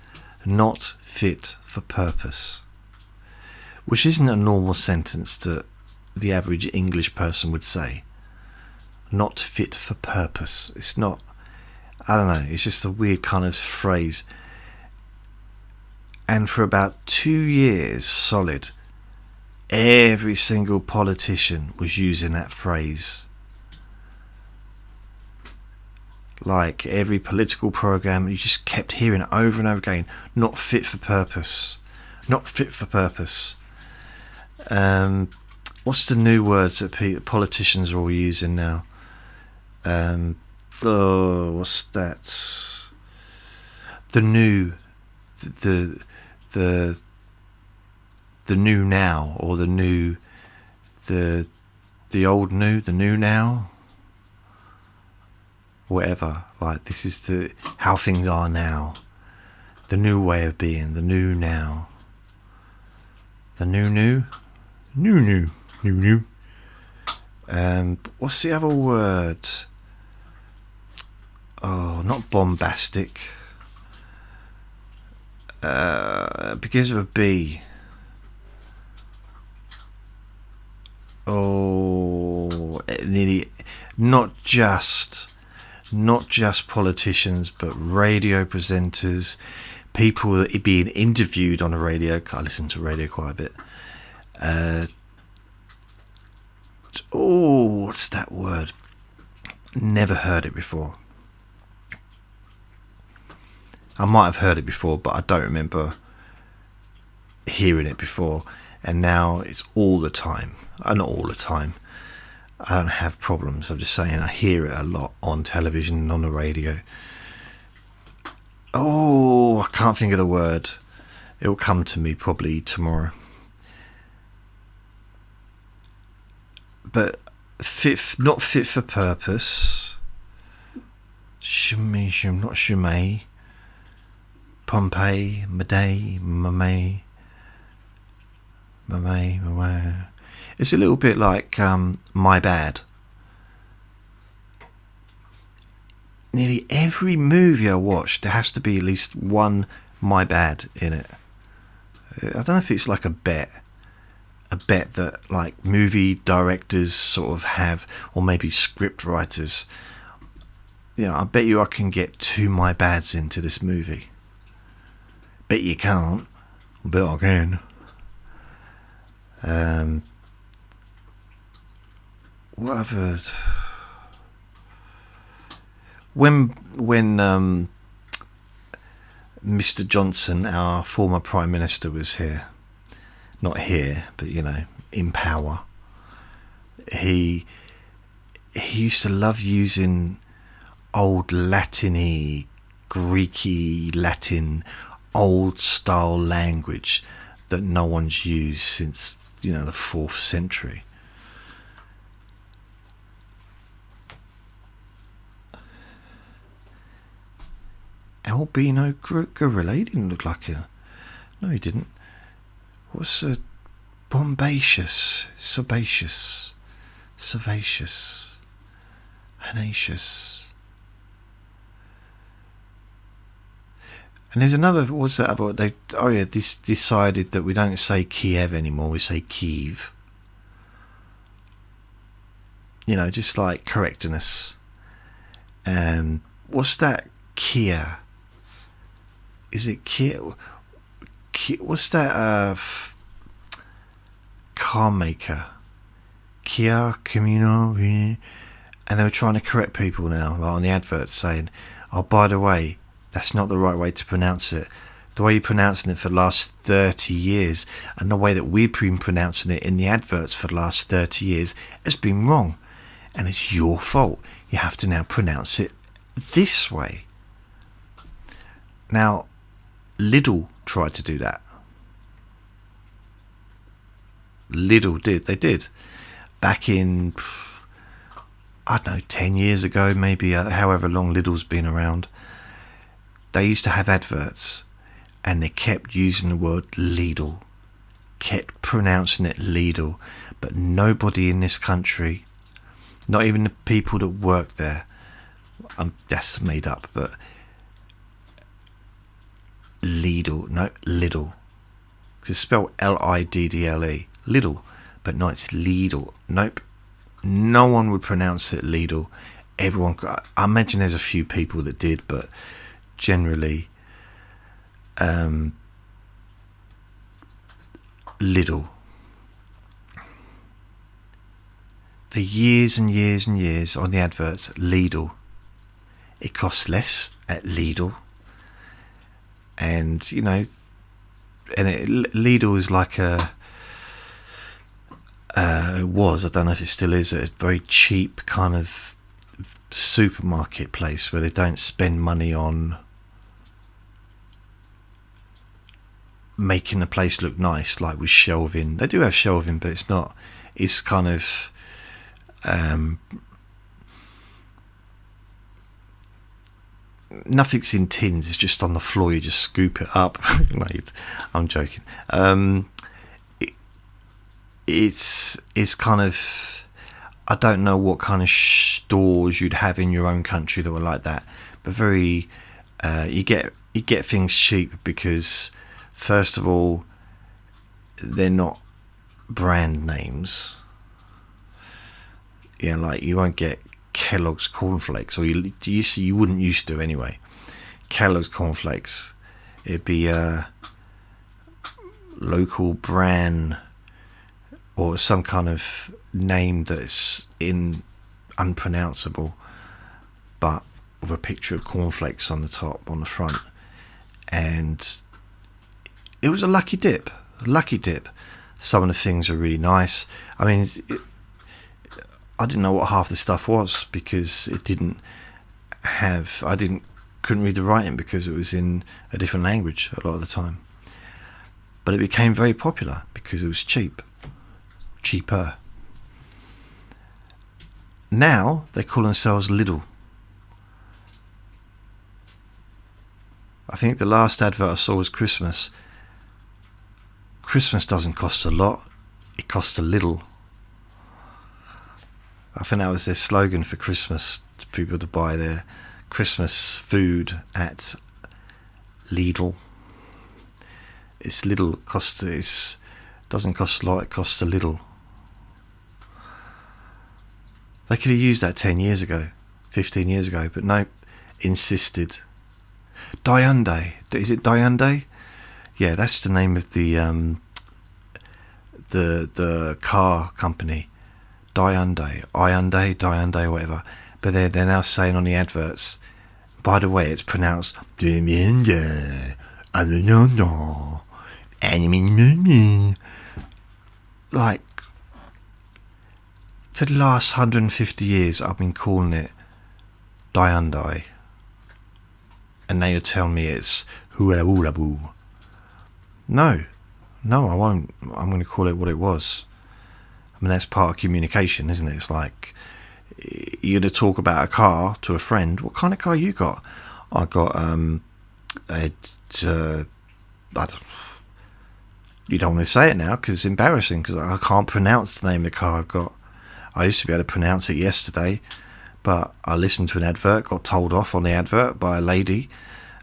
[SPEAKER 1] Not fit for purpose. Which isn't a normal sentence that the average English person would say. Not fit for purpose. It's not, I don't know, it's just a weird kind of phrase. And for about 2 years solid, every single politician was using that phrase. Like every political program, you just kept hearing it over and over again. Not fit for purpose. Not fit for purpose. What's the new words that politicians are all using now? What's that? The new now, or the old new, the new now, whatever. Like, this is how things are now, the new way of being, the new now, the new. What's the other word? Oh, not bombastic. Begins with a B. Oh, nearly not just politicians, but radio presenters, people that are being interviewed on the radio. I listen to radio quite a bit. what's that word? Never heard it before. I might have heard it before, but I don't remember hearing it before. And now it's all the time. Not all the time. I don't have problems. I'm just saying I hear it a lot on television and on the radio. Oh, I can't think of the word. It will come to me probably tomorrow. But not fit for purpose. Not Shumay. Pompeii, Madei, Mamay. It's a little bit like My Bad. Nearly every movie I watch, there has to be at least one My Bad in it. I don't know if it's like a bet that like movie directors sort of have, or maybe script writers. I bet you I can get 2 My Bads into this movie. Bet you can't, but I can. What I've heard, when Mr. Johnson, our former Prime Minister, was here, not here, but in power, he used to love using old Latin-y, Greek-y, Latin, old style language that no one's used since the 4th century. Albino gorilla. He didn't look like a... No, he didn't. What's a... Bombaceous, sebaceous, hernaceous. And there's another... What's that other... This decided that we don't say Kiev anymore, we say Kyiv. Just like correctness. What's that? Kia. Is it Kia? What's that car maker? Kia Camino. And they were trying to correct people now, like on the adverts, saying, oh, by the way, that's not the right way to pronounce it. The way you're pronouncing it for the last 30 years and the way that we've been pronouncing it in the adverts for the last 30 years has been wrong. And it's your fault. You have to now pronounce it this way. Now, Lidl tried to do that. Lidl did. They did. Back in, I don't know, 10 years ago, maybe, however long Lidl's been around. They used to have adverts and they kept using the word Lidl. Kept pronouncing it Lidl. But nobody in this country, not even the people that work there, that's made up, but Lidl, no, Lidl. Because it's spelled Liddle, Lidl, but no, it's Lidl. Nope, no one would pronounce it Lidl. Everyone, I imagine there's a few people that did, but generally, Lidl. For years and years and years on the adverts, Lidl. It costs less at Lidl. And, Lidl is like it was, I don't know if it still is, a very cheap kind of supermarket place where they don't spend money on making the place look nice, like with shelving. They do have shelving, but it's kind of nothing's in tins, it's just on the floor, you just scoop it up. Mate, I'm joking. It's kind of, I don't know what kind of stores you'd have in your own country that were like that, but very you get things cheap because, first of all, they're not brand names. Like you won't get Kellogg's cornflakes, or you wouldn't used to anyway. Kellogg's cornflakes, it'd be a local brand or some kind of name that's unpronounceable, but with a picture of cornflakes on the top, on the front, and it was a lucky dip. Some of the things are really nice. I mean, I didn't know what half the stuff was because it didn't have. Couldn't read the writing because it was in a different language a lot of the time. But it became very popular because it was cheaper. Now they call themselves Lidl. I think the last advert I saw was Christmas. Christmas doesn't cost a lot, it costs a little. I think that was their slogan for Christmas, to people to buy their Christmas food at Lidl. It's little, it doesn't cost a lot, it costs a little. They could have used that 10 years ago, 15 years ago, but no, insisted. Hyundai, is it Hyundai? Yeah, that's the name of the car company. Hyundai, whatever. But they're now saying on the adverts, by the way, it's pronounced like, for the last 150 years I've been calling it Hyundai, and now you're telling me it's Huelabu. No, I won't. I'm going to call it what it was. I mean, that's part of communication, isn't it? It's like, you're going to talk about a car to a friend. What kind of car you got? I got you don't want to say it now because it's embarrassing, because I can't pronounce the name of the car I've got. I used to be able to pronounce it yesterday, but I listened to an advert, got told off on the advert by a lady,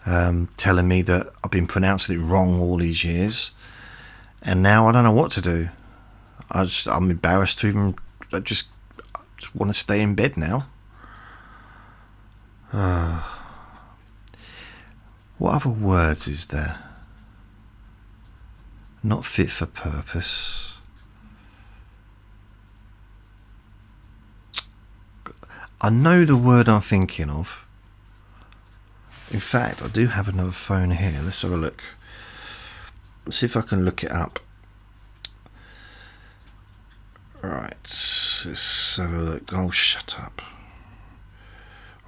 [SPEAKER 1] telling me that I've been pronouncing it wrong all these years, and now I don't know what to do. I'm embarrassed to even. I just want to stay in bed now. What other words is there? Not fit for purpose. I know the word I'm thinking of. In fact, I do have another phone here. Let's have a look. Let's see if I can look it up. Right, let's have a look. Oh, shut up.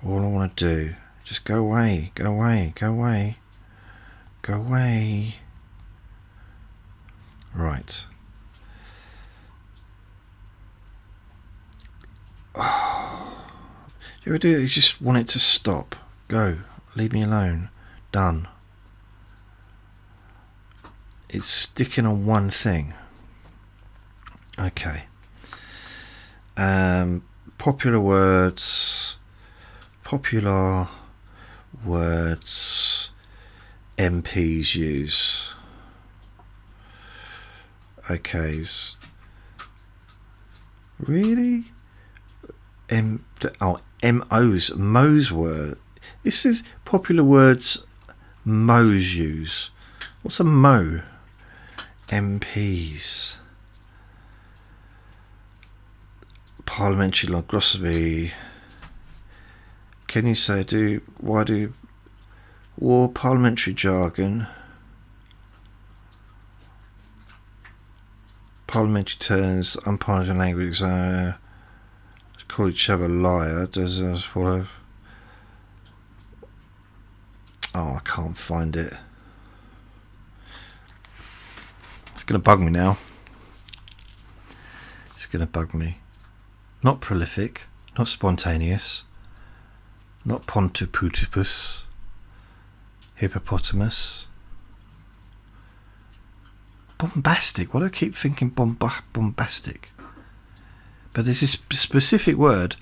[SPEAKER 1] All I want to do, just go away. Right. Oh. You ever do it? You just want it to stop. Go. Leave me alone. Done. It's sticking on one thing. Okay. Popular words MPs use. Okay. Really? Mo's word. This is popular words Mo's use. What's a Mo? MPs. Parliamentary glossary. Can you say war parliamentary jargon, parliamentary terms, unparliamentary language, call each other liar, does as follow. Oh, I can't find it. It's going to bug me now. It's going to bug me. Not prolific, not spontaneous, not pontoputipus, hippopotamus. Bombastic. Why do I keep thinking bombastic? But there's this specific word.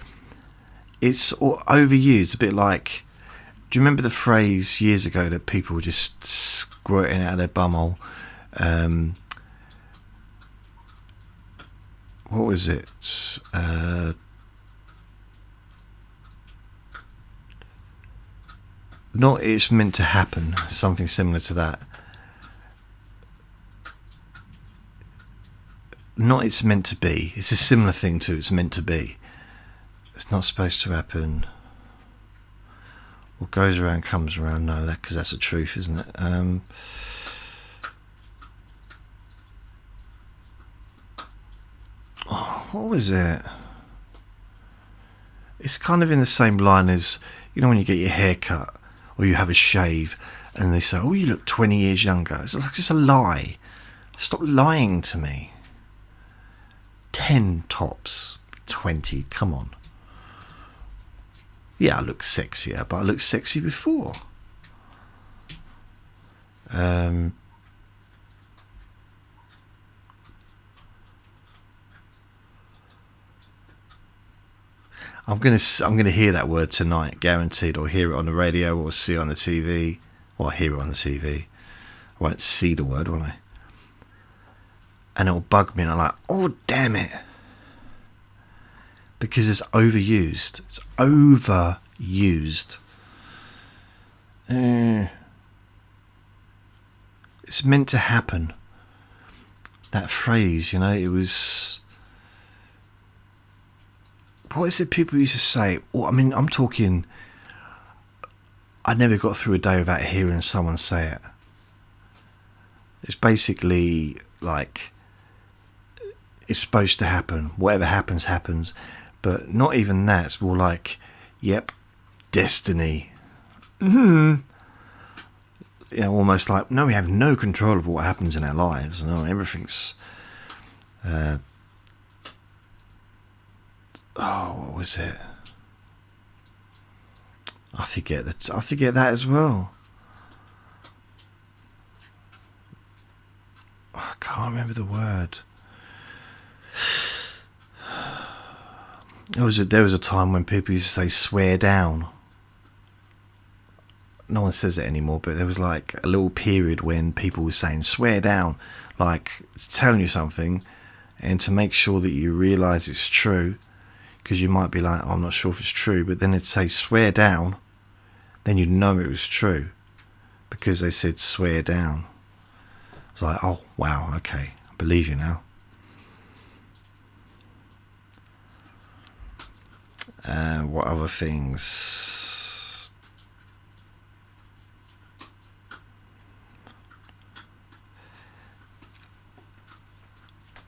[SPEAKER 1] It's overused, a bit like. Do you remember the phrase years ago that people were just squirting out of their bumhole? What was it? Not it's meant to happen. Something similar to that. not it's meant to be. It's a similar thing to it's meant to be. It's not supposed to happen. What goes around comes around. No, because that's the truth, isn't it? What was it? It's kind of in the same line as, you know, when you get your hair cut or you have a shave and they say, oh, you look 20 years younger. It's like just a lie. Stop lying to me. 10 tops. 20. Come on. Yeah, I look sexier, but I looked sexy before. I'm gonna hear that word tonight, guaranteed. Or hear it on the radio, or see it on the TV. Well, I hear it on the TV. I won't see the word, will I? And it'll bug me, and I'm like, oh damn it, because it's overused. It's overused. It's meant to happen. That phrase, you know, it was. What is it people used to say? Well, I mean, I'm talking. I never got through a day without hearing someone say it. It's basically like, it's supposed to happen. Whatever happens, happens. But not even that. It's more like, yep, destiny. You know, almost like, no, we have no control of what happens in our lives. No, everything's. What was it? I forget that as well. I can't remember the word. There was a time when people used to say swear down. No one says it anymore, but there was like a little period when people were saying swear down, like it's telling you something, and to make sure that you realise it's true, because you might be like, oh, I'm not sure if it's true, but then it'd say swear down, then you'd know it was true, because they said swear down. It's like, oh wow, okay, I believe you now. What other things?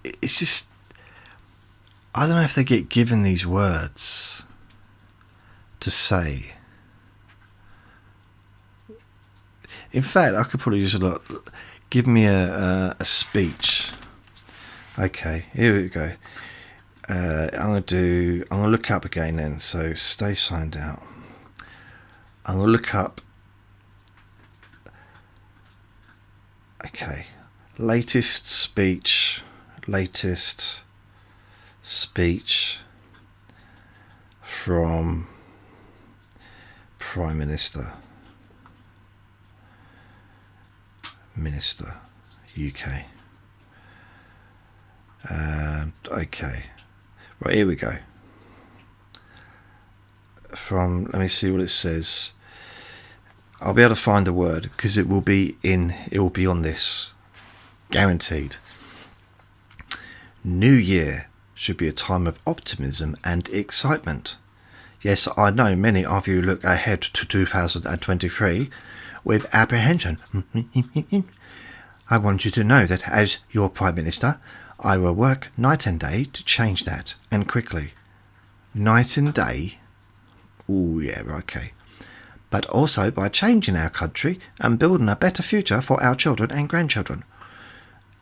[SPEAKER 1] It's just, I don't know if they get given these words to say. In fact, I could probably just look. Give me a speech. Okay, here we go. I'm gonna look up again then. So stay signed out. I'm gonna look up. Okay, latest speech from Prime Minister UK. Okay, right, here we go. Let me see what it says. I'll be able to find the word because it will be on this, guaranteed. New Year should be a time of optimism and excitement. Yes, I know many of you look ahead to 2023 with apprehension. I want you to know that as your Prime Minister, I will work night and day to change that, and quickly. Night and day? Ooh, yeah, okay. But also by changing our country and building a better future for our children and grandchildren.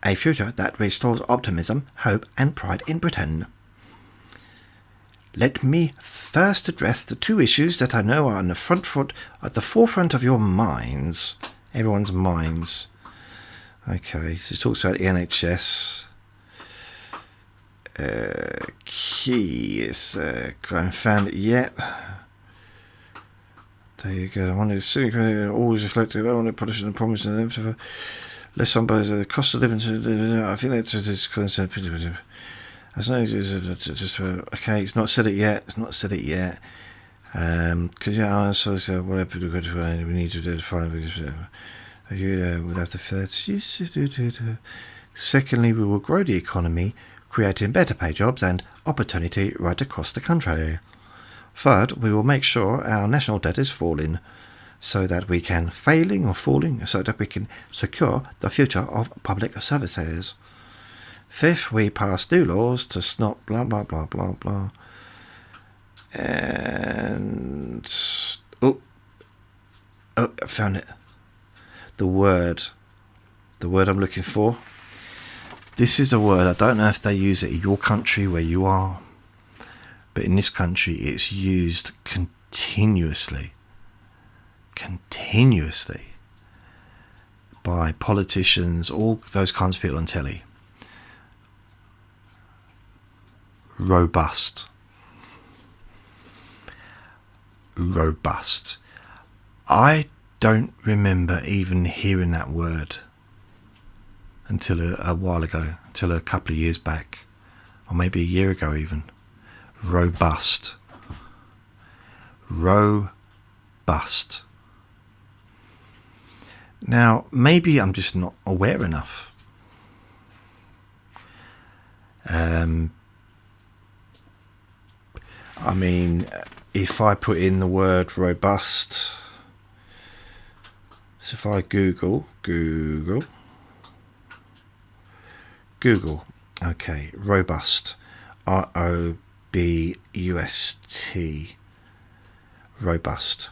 [SPEAKER 1] A future that restores optimism, hope and pride in Britain. Let me first address the two issues that I know are at the forefront of your minds. Everyone's minds. Okay, so it talks about the NHS. Key is I haven't found it yet. There you go. I wanted to see always reflected on the policy and promise and them. Less on by the cost of living. I think that's just okay. It's not said it yet. Because so whatever we need to do to find. You would have the first Secondly, we will grow the economy, creating better paid jobs and opportunity right across the country. Third, we will make sure our national debt is falling so that we can secure the future of public services. Fifth, we pass new laws to stop blah blah blah blah blah. And I found it. The word I'm looking for. This is a word, I don't know if they use it in your country where you are, but in this country it's used continuously by politicians, all those kinds of people on telly. Robust. I don't remember even hearing that word until a while ago, until a couple of years back, or maybe a year ago even. Robust. Now, maybe I'm just not aware enough. I mean, if I put in the word robust, so if I Google, okay, robust, R-O-B-U-S-T, robust.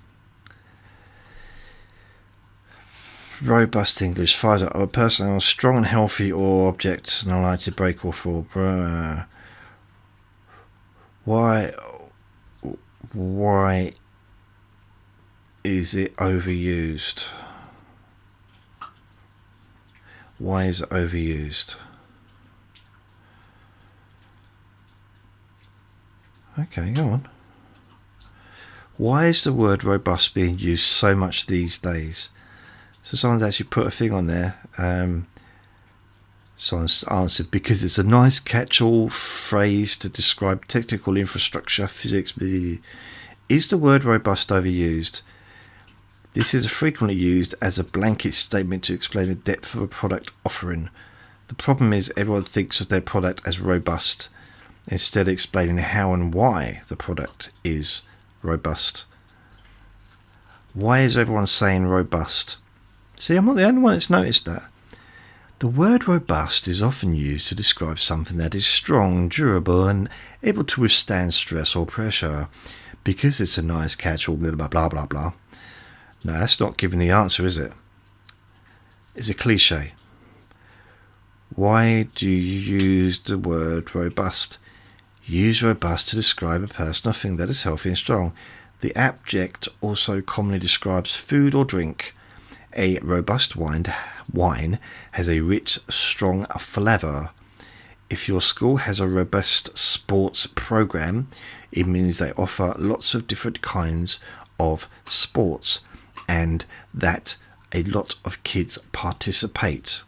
[SPEAKER 1] Robust English, finds a person who's strong and healthy or object not likely to break or fall. Why is it overused? Why is it overused? Okay, go on. Why is the word robust being used so much these days? So someone's actually put a thing on there. Someone's answered, because it's a nice catch-all phrase to describe technical infrastructure, physics. Is the word robust overused? This is frequently used as a blanket statement to explain the depth of a product offering. The problem is everyone thinks of their product as robust, instead of explaining how and why the product is robust. Why is everyone saying robust? See, I'm not the only one that's noticed that. The word robust is often used to describe something that is strong, durable, and able to withstand stress or pressure. Because it's a nice catch-all, blah, blah, blah, blah, blah. No, that's not giving the answer, is it? It's a cliche. Why do you use the word robust? Use robust to describe a person or thing that is healthy and strong. The adjective also commonly describes food or drink. A robust wine has a rich, strong flavour. If your school has a robust sports program, it means they offer lots of different kinds of sports and that a lot of kids participate.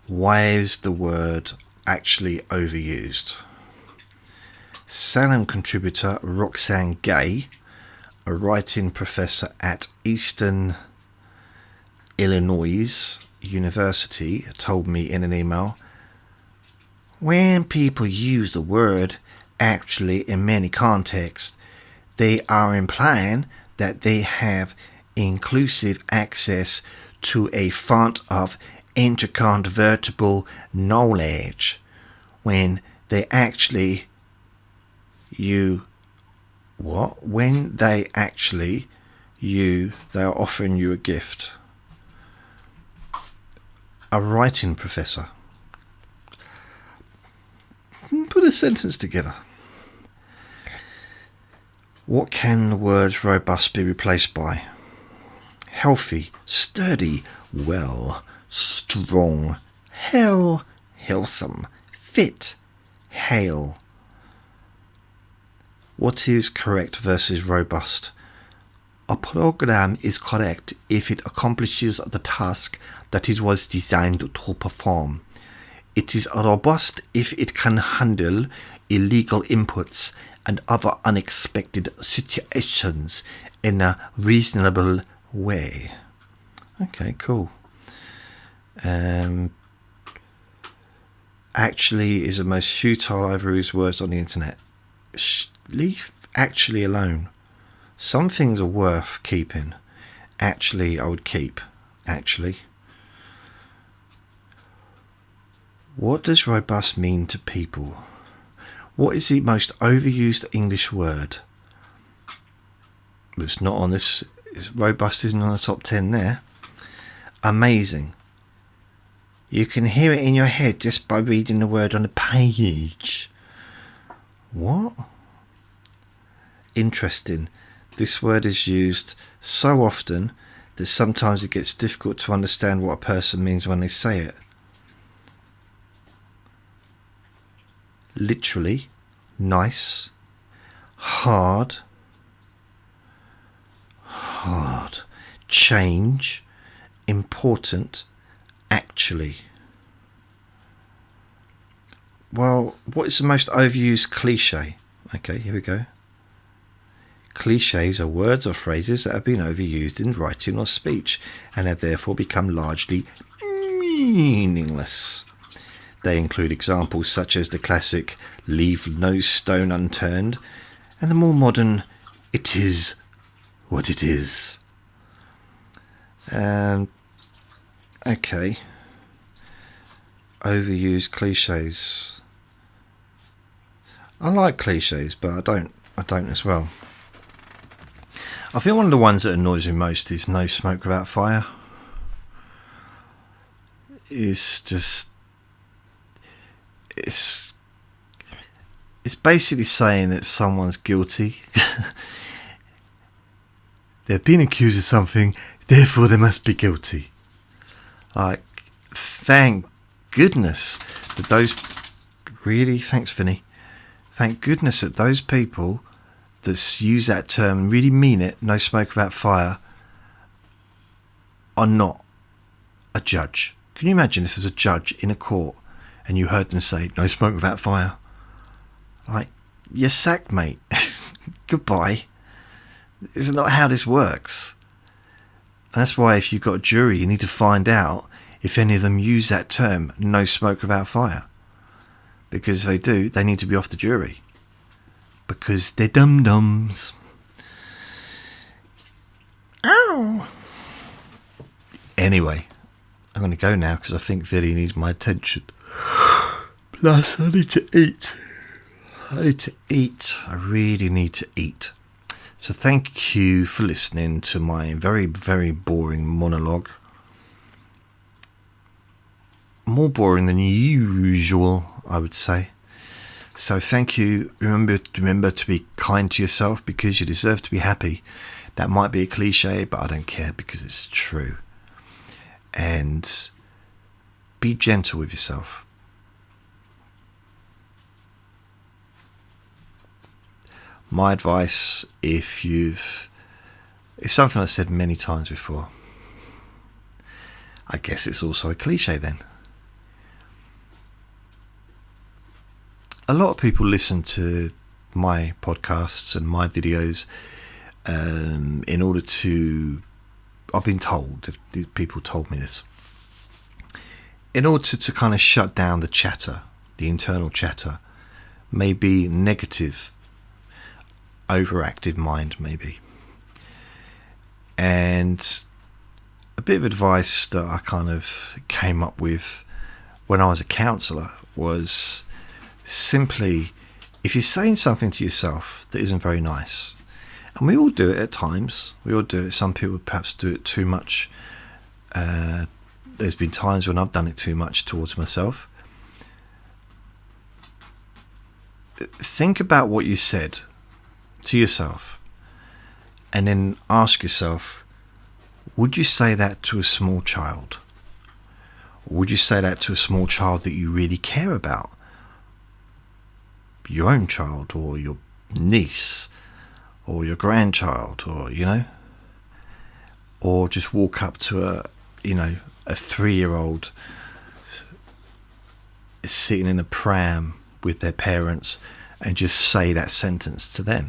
[SPEAKER 1] Why is the word actually overused? Salem contributor Roxanne Gay, a writing professor at Eastern Illinois University, told me in an email, when people use the word actually in many contexts, they are implying that they have inclusive access to a font of interconvertible knowledge. When they actually they are offering you a gift. A writing professor. Put a sentence together. What can the word robust be replaced by? Healthy, sturdy, well, strong, wholesome, fit, hale. What is correct versus robust? A program is correct if it accomplishes the task that it was designed to perform. It is robust if it can handle illegal inputs and other unexpected situations in a reasonable way. Okay, cool. Actually is the most futile overused words on the internet. Leave actually alone. Some things are worth keeping. Actually, I would keep. Actually. What does robust mean to people? What is the most overused English word? It's not on this. Robust isn't on the top 10 there. Amazing. You can hear it in your head just by reading the word on the page. What? Interesting. This word is used so often that sometimes it gets difficult to understand what a person means when they say it. Literally, nice, hard, change, important, actually. Well, what is the most overused cliche? Okay, here we go. Cliches are words or phrases that have been overused in writing or speech and have therefore become largely meaningless. They include examples such as the classic "leave no stone unturned" and the more modern "it is what it is." Okay. Overused cliches. I like cliches, but I don't as well. I think one of the ones that annoys me most is "no smoke without fire." It's basically saying that someone's guilty. They've been accused of something, therefore they must be guilty. Like, thank goodness that those... Really? Thanks, Vinny. Thank goodness that those people that use that term and really mean it, "no smoke without fire," are not a judge. Can you imagine if there's a judge in a court and you heard them say "no smoke without fire"? Like, you're sacked, mate. Goodbye. This is not how this works. And that's why if you've got a jury, you need to find out if any of them use that term "no smoke without fire." Because if they do, they need to be off the jury. Because they're dum-dums. Ow! Anyway, I'm going to go now because I think Viddy needs my attention. Plus, I need to eat. I really need to eat. So thank you for listening to my very, very boring monologue. More boring than usual, I would say. So thank you. Remember to be kind to yourself because you deserve to be happy. That might be a cliche, but I don't care because it's true. And be gentle with yourself. My advice, it's something I've said many times before. I guess it's also a cliche then. A lot of people listen to my podcasts and my videos in order to... I've been told, people told me this, in order to kind of shut down the chatter, the internal chatter, maybe negative, overactive mind maybe. And a bit of advice that I kind of came up with when I was a counsellor was simply, if you're saying something to yourself that isn't very nice, and we all do it at times, we all do it, some people perhaps do it too much, there's been times when I've done it too much towards myself. Think about what you said to yourself and then ask yourself, would you say that to a small child? Or would you say that to a small child that you really care about? Your own child, or your niece, or your grandchild, or or just walk up to a 3-year-old sitting in a pram with their parents and just say that sentence to them.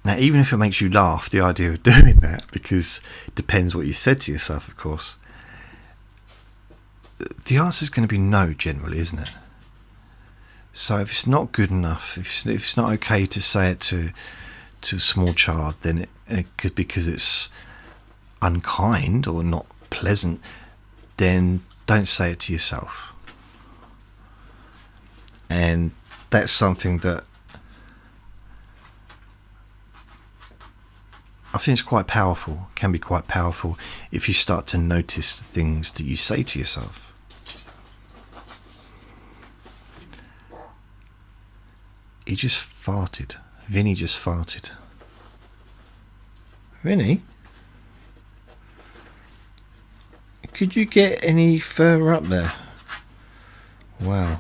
[SPEAKER 1] Now, even if it makes you laugh, the idea of doing that, because it depends what you said to yourself, of course, the answer is going to be no generally, isn't it? So if it's not good enough, if it's not okay to say it to a small child, then it could, because it's unkind or not pleasant, then don't say it to yourself. And that's something that I think is quite powerful, can be quite powerful, if you start to notice the things that you say to yourself. He just farted. Vinny just farted. Vinny? Could you get any further up there? Wow.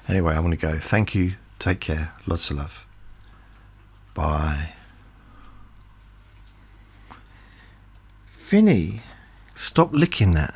[SPEAKER 1] Anyway, I want to go. Thank you. Take care. Lots of love. Bye. Vinny, stop licking that.